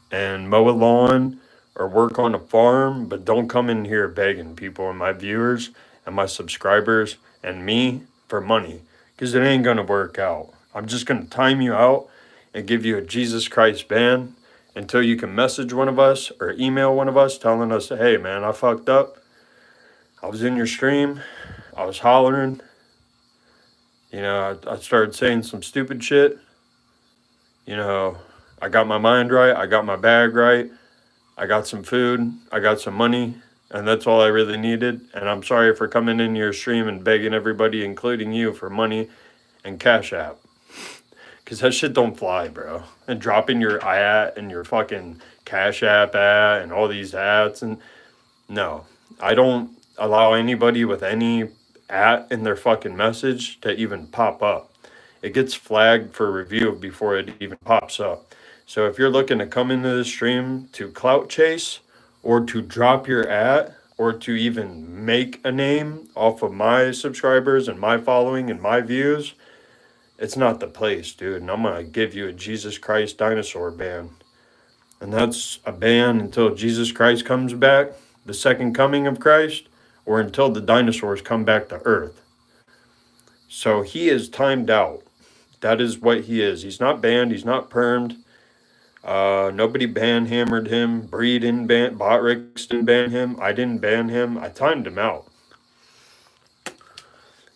and mow a lawn or work on a farm. But don't come in here begging people and my viewers and my subscribers and me for money, because it ain't going to work out. I'm just going to time you out and give you a Jesus Christ ban until you can message one of us or email one of us telling us, hey man, I fucked up. I was in your stream. I was hollering. You know, I started saying some stupid shit. You know, I got my mind right. I got my bag right. I got some food. I got some money. And that's all I really needed. And I'm sorry for coming in your stream and begging everybody, including you, for money and Cash App. Because that shit don't fly, bro. And dropping your at and your fucking Cash App at and all these ads. And no, I don't allow anybody with any at in their fucking message to even pop up. It gets flagged for review before it even pops up. So if you're looking to come into the stream to clout chase or to drop your at or to even make a name off of my subscribers and my following and my views, it's not the place, dude. And I'm going to give you a Jesus Christ dinosaur ban. And that's a ban until Jesus Christ comes back, the second coming of Christ, or until the dinosaurs come back to Earth. So he is timed out. That is what he is. He's not banned. He's not permed. Nobody hammered him. Bree didn't ban. Botrix didn't ban him. I didn't ban him. I timed him out.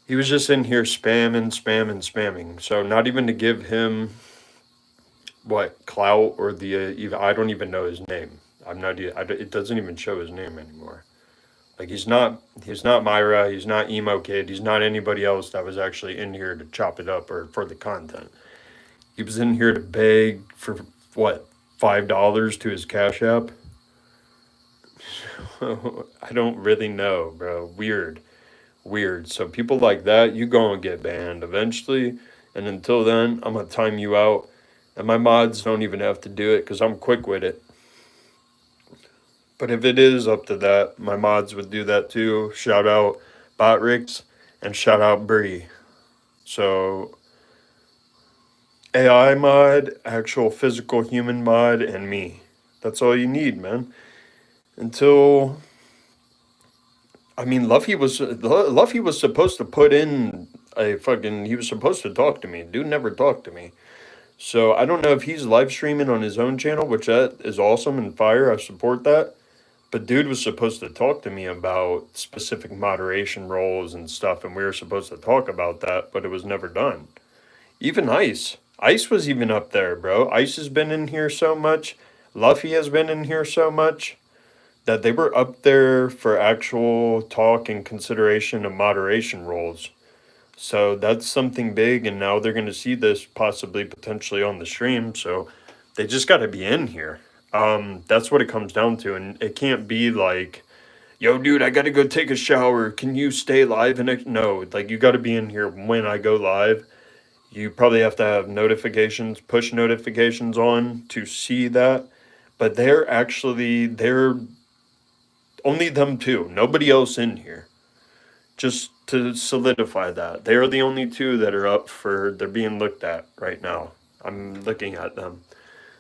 He was just in here spamming. So not even to give him clout or I don't even know his name. It doesn't even show his name anymore. Like he's not Myra, he's not Emo Kid, he's not anybody else that was actually in here to chop it up or for the content. He was in here to beg for $5 to his Cash App. I don't really know, bro. Weird. So people like that, you gonna get banned eventually. And until then, I'm gonna time you out. And my mods don't even have to do it because I'm quick with it. But if it is up to that, my mods would do that too. Shout out Botrix and shout out Bree. So AI mod, actual physical human mod, and me. That's all you need, man. Until, I mean, Luffy was supposed to put in he was supposed to talk to me. Dude never talked to me. So I don't know if he's live streaming on his own channel, which that is awesome and fire. I support that. But dude was supposed to talk to me about specific moderation roles and stuff, and we were supposed to talk about that, but it was never done. Even Ice. Ice was even up there, bro. Ice has been in here so much. Luffy has been in here so much that they were up there for actual talk and consideration of moderation roles. So that's something big, and now they're going to see this possibly potentially on the stream, so they just got to be in here. That's what it comes down to, and it can't be like, yo, dude, I gotta go take a shower. Can you stay live? No, like you gotta be in here when I go live. You probably have to have notifications, push notifications on to see that. But they're only them two, nobody else in here. Just to solidify that, they're the only two that are they're being looked at right now. I'm looking at them.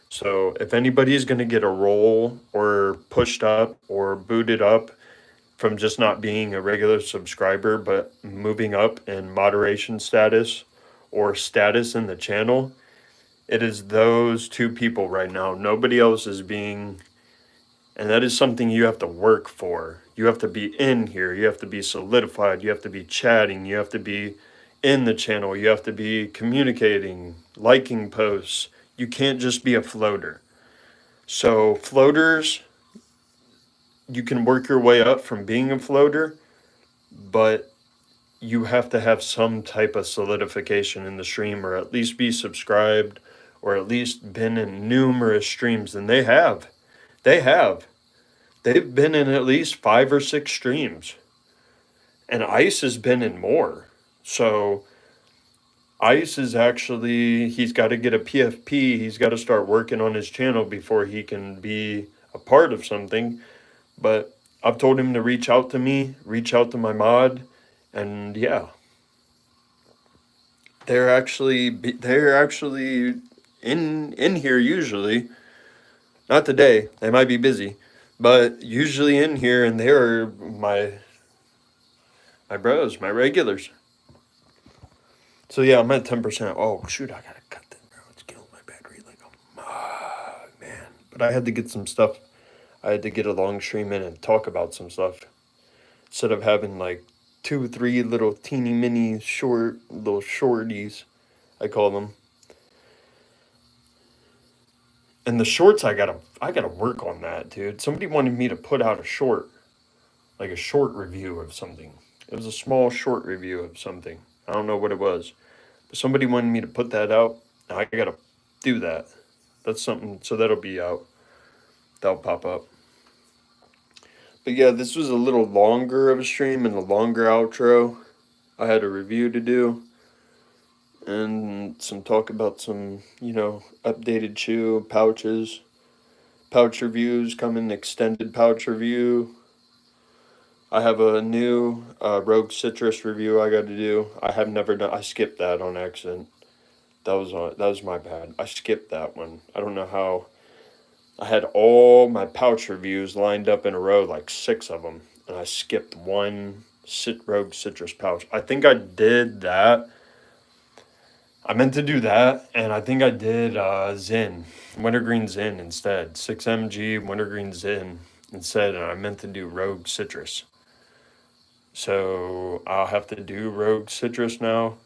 So if anybody is going to get a role or pushed up or booted up from just not being a regular subscriber, but moving up in moderation status or status in the channel, it is those two people right now. Nobody else is being, and that is something you have to work for. You have to be in here. You have to be solidified. You have to be chatting. You have to be in the channel. You have to be communicating, liking posts. You can't just be a floater. So floaters, you can work your way up from being a floater, but you have to have some type of solidification in the stream, or at least be subscribed, or at least been in numerous streams. And they have. They've been in at least 5 or 6 streams. And Ice has been in more. So Ice is actually, he's got to get a PFP. He's got to start working on his channel before he can be a part of something. But I've told him to reach out to me, reach out to my mod, and yeah, they're actually in here usually. Not today. They might be busy, but usually in here, and they're my bros, my regulars. So yeah, I'm at 10%. Oh shoot, I gotta cut this, bro. It's killing my battery like a mug, man. But I had to get some stuff. I had to get a long stream in and talk about some stuff instead of having like 2, 3 little teeny mini short little shorties, I call them. And the shorts, I gotta work on that, dude. Somebody wanted me to put out a short, like a short review of something. It was a small short review of something. I don't know what it was. But somebody wanted me to put that out. I gotta do that. That's something, so that'll be out. That'll pop up. But yeah, this was a little longer of a stream and a longer outro. I had a review to do and some talk about some, updated chew pouches. Pouch reviews coming, extended pouch review. I have a new Rogue Citrus review I got to do. I have never done. I skipped that on accident. That was my bad. I skipped that one. I don't know how. I had all my pouch reviews lined up in a row, like 6 of them, and I skipped one Rogue Citrus pouch. I think I did that. I meant to do that, and I think I did Zin, Wintergreen Zin instead. 6mg Wintergreen Zin instead, and I meant to do Rogue Citrus. So I'll have to do Rogue Citrus now.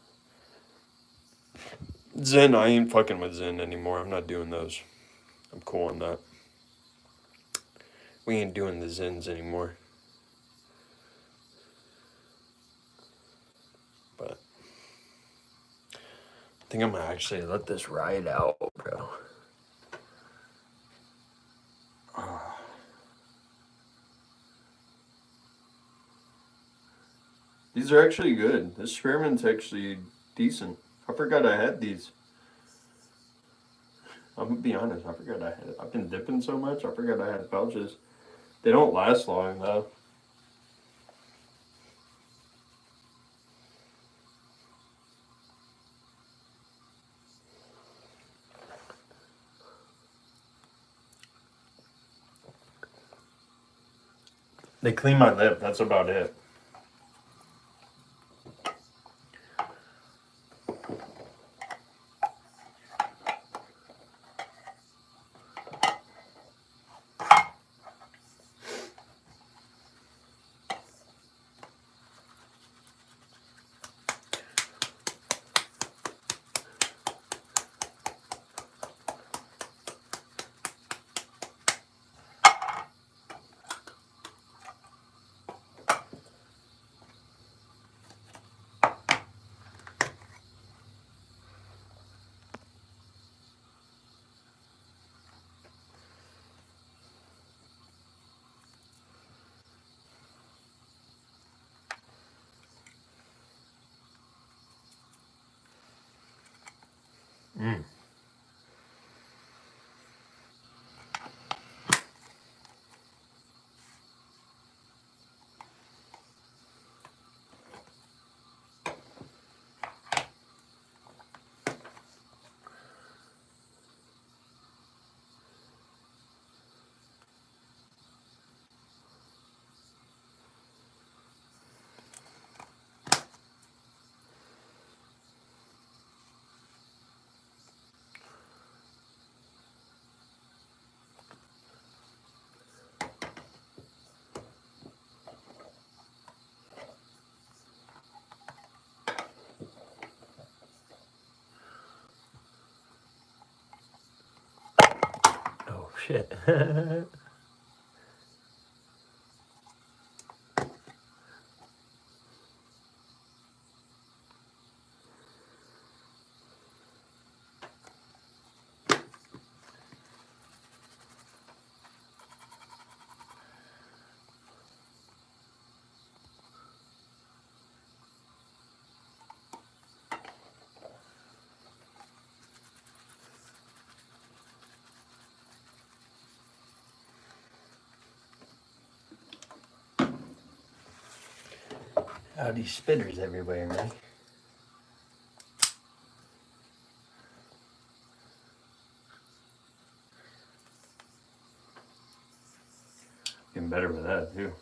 Zen, I ain't fucking with Zen anymore. I'm not doing those. I'm cool on that. We ain't doing the Zens anymore. But I think I'm gonna actually let this ride out, bro. These are actually good. This spearmint's actually decent. I forgot I had these. I'm gonna be honest, I forgot I had it. I've been dipping so much, I forgot I had pouches. They don't last long though. They clean my lip, that's about it. Mm. Oh shit. Oh, these spitters everywhere, man. Getting better with that, too.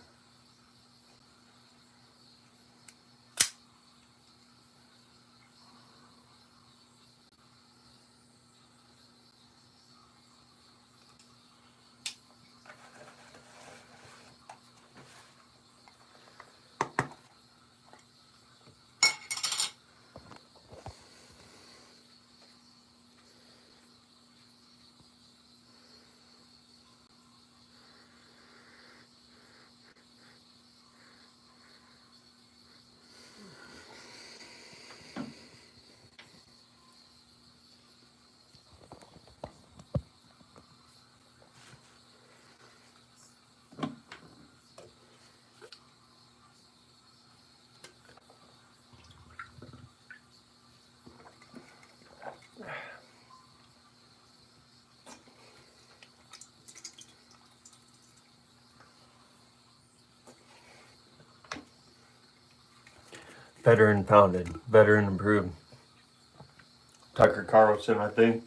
Better and pounded, better and improved. Tucker Carlson, I think.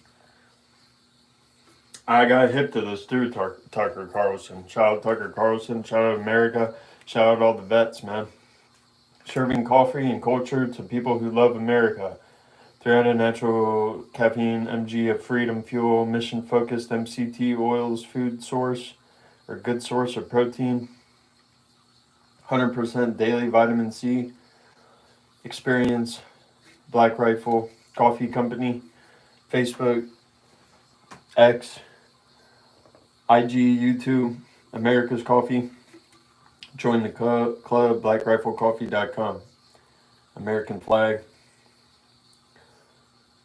I got hip to this through Tucker Carlson. Shout out Tucker Carlson. Shout out America. Shout out all the vets, man. Serving coffee and culture to people who love America. 300 natural caffeine mg of freedom fuel, mission focused MCT oils, food source or good source of protein. 100% daily vitamin C. Experience Black Rifle Coffee Company. Facebook, X, IG, YouTube, America's Coffee. Join the club, blackriflecoffee.com. American flag.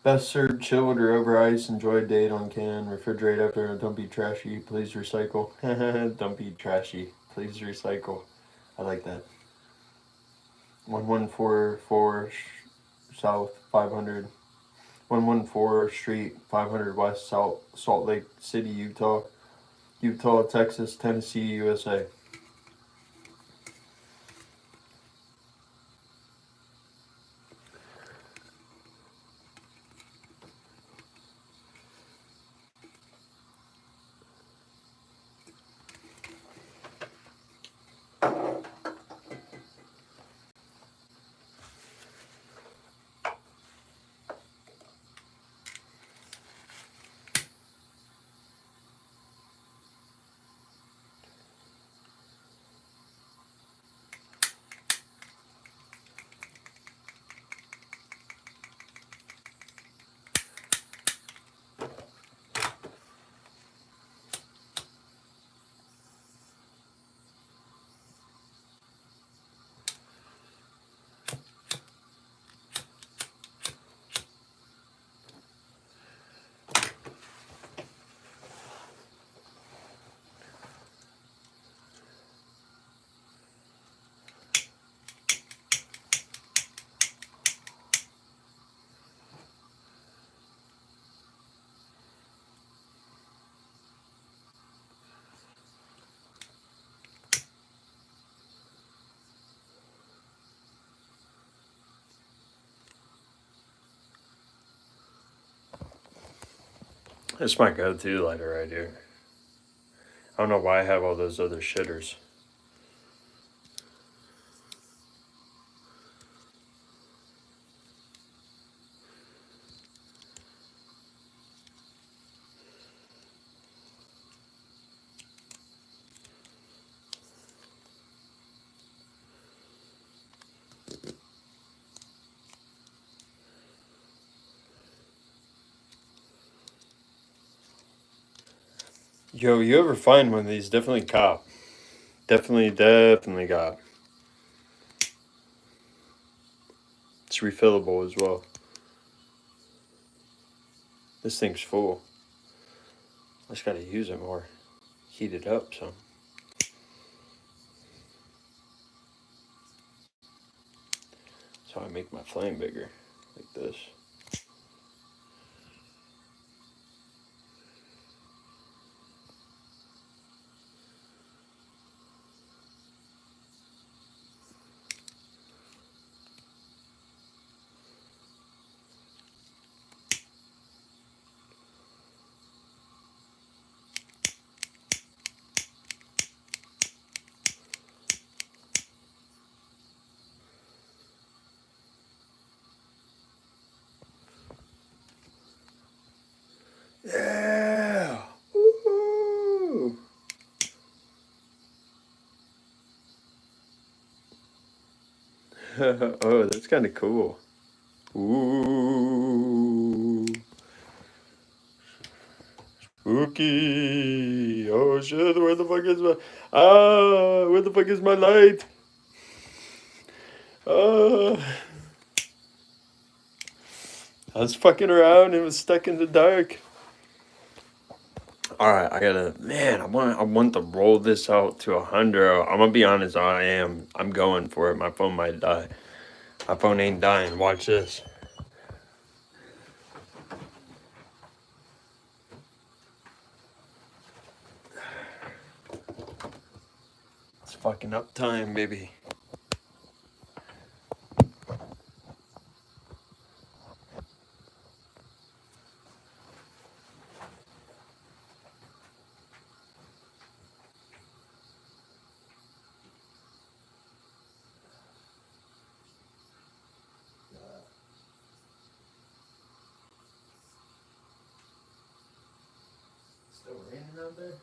Best served chilled or over ice. Enjoy date on can. Refrigerate after. Don't be trashy. Please recycle. Don't be trashy. Please recycle. I like that. 1144 South 500. 114 Street 500 West Salt Lake City, Utah. Utah, Texas, Tennessee, USA. It's my go-to lighter right here. I don't know why I have all those other shitters. Yo, you ever find one of these? Definitely cop. Definitely cop. It's refillable as well. This thing's full. I just gotta use it more. Heat it up some. So I make my flame bigger, like this. Oh, that's kind of cool. Ooh. Spooky. Oh shit, where the fuck is my where the fuck is my light? Ah. I was fucking around and was stuck in the dark. Alright, I want to roll this out to 100. I'm gonna be honest, I'm going for it. My phone might die. My phone ain't dying. Watch this. It's fucking up time, baby. Still raining out there?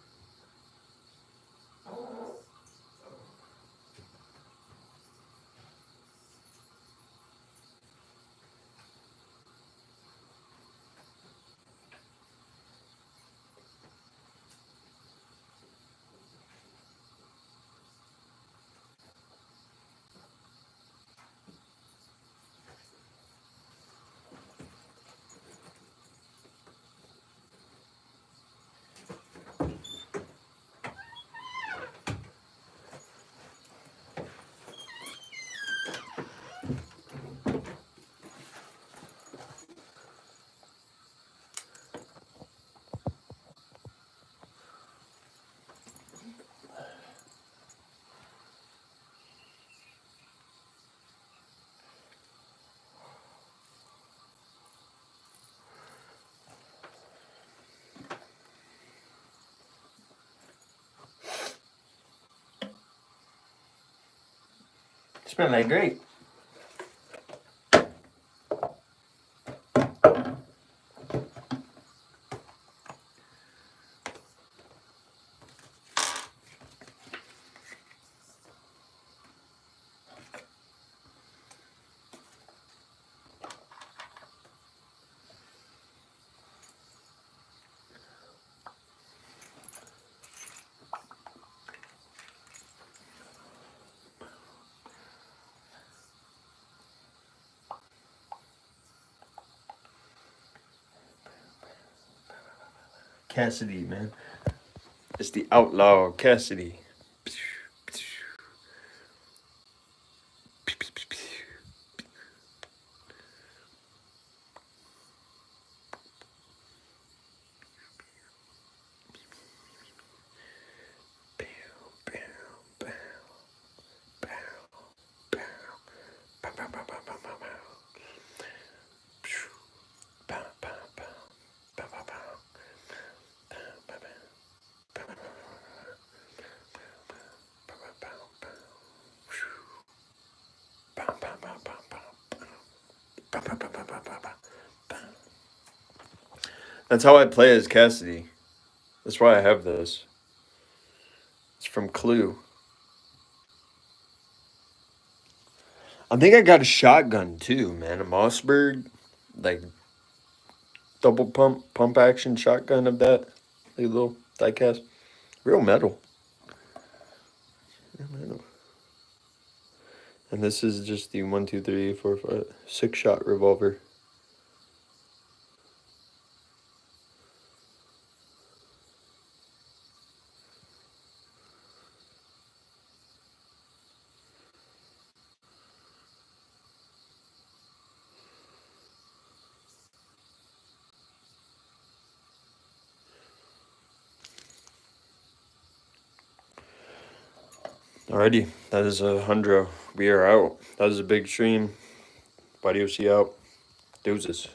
Smell like grape. Cassidy, man. It's the outlaw Cassidy. That's how I play as Cassidy. That's why I have this. It's from Clue. I think I got a shotgun too, man. A Mossberg, like double pump action shotgun of that. Like a little diecast. Real metal. Real metal. And this is just the 1, 2, 3, 4, 5, 6-shot revolver. Alrighty, that is 100. We are out. That is a big stream. YDOC out. Deuces.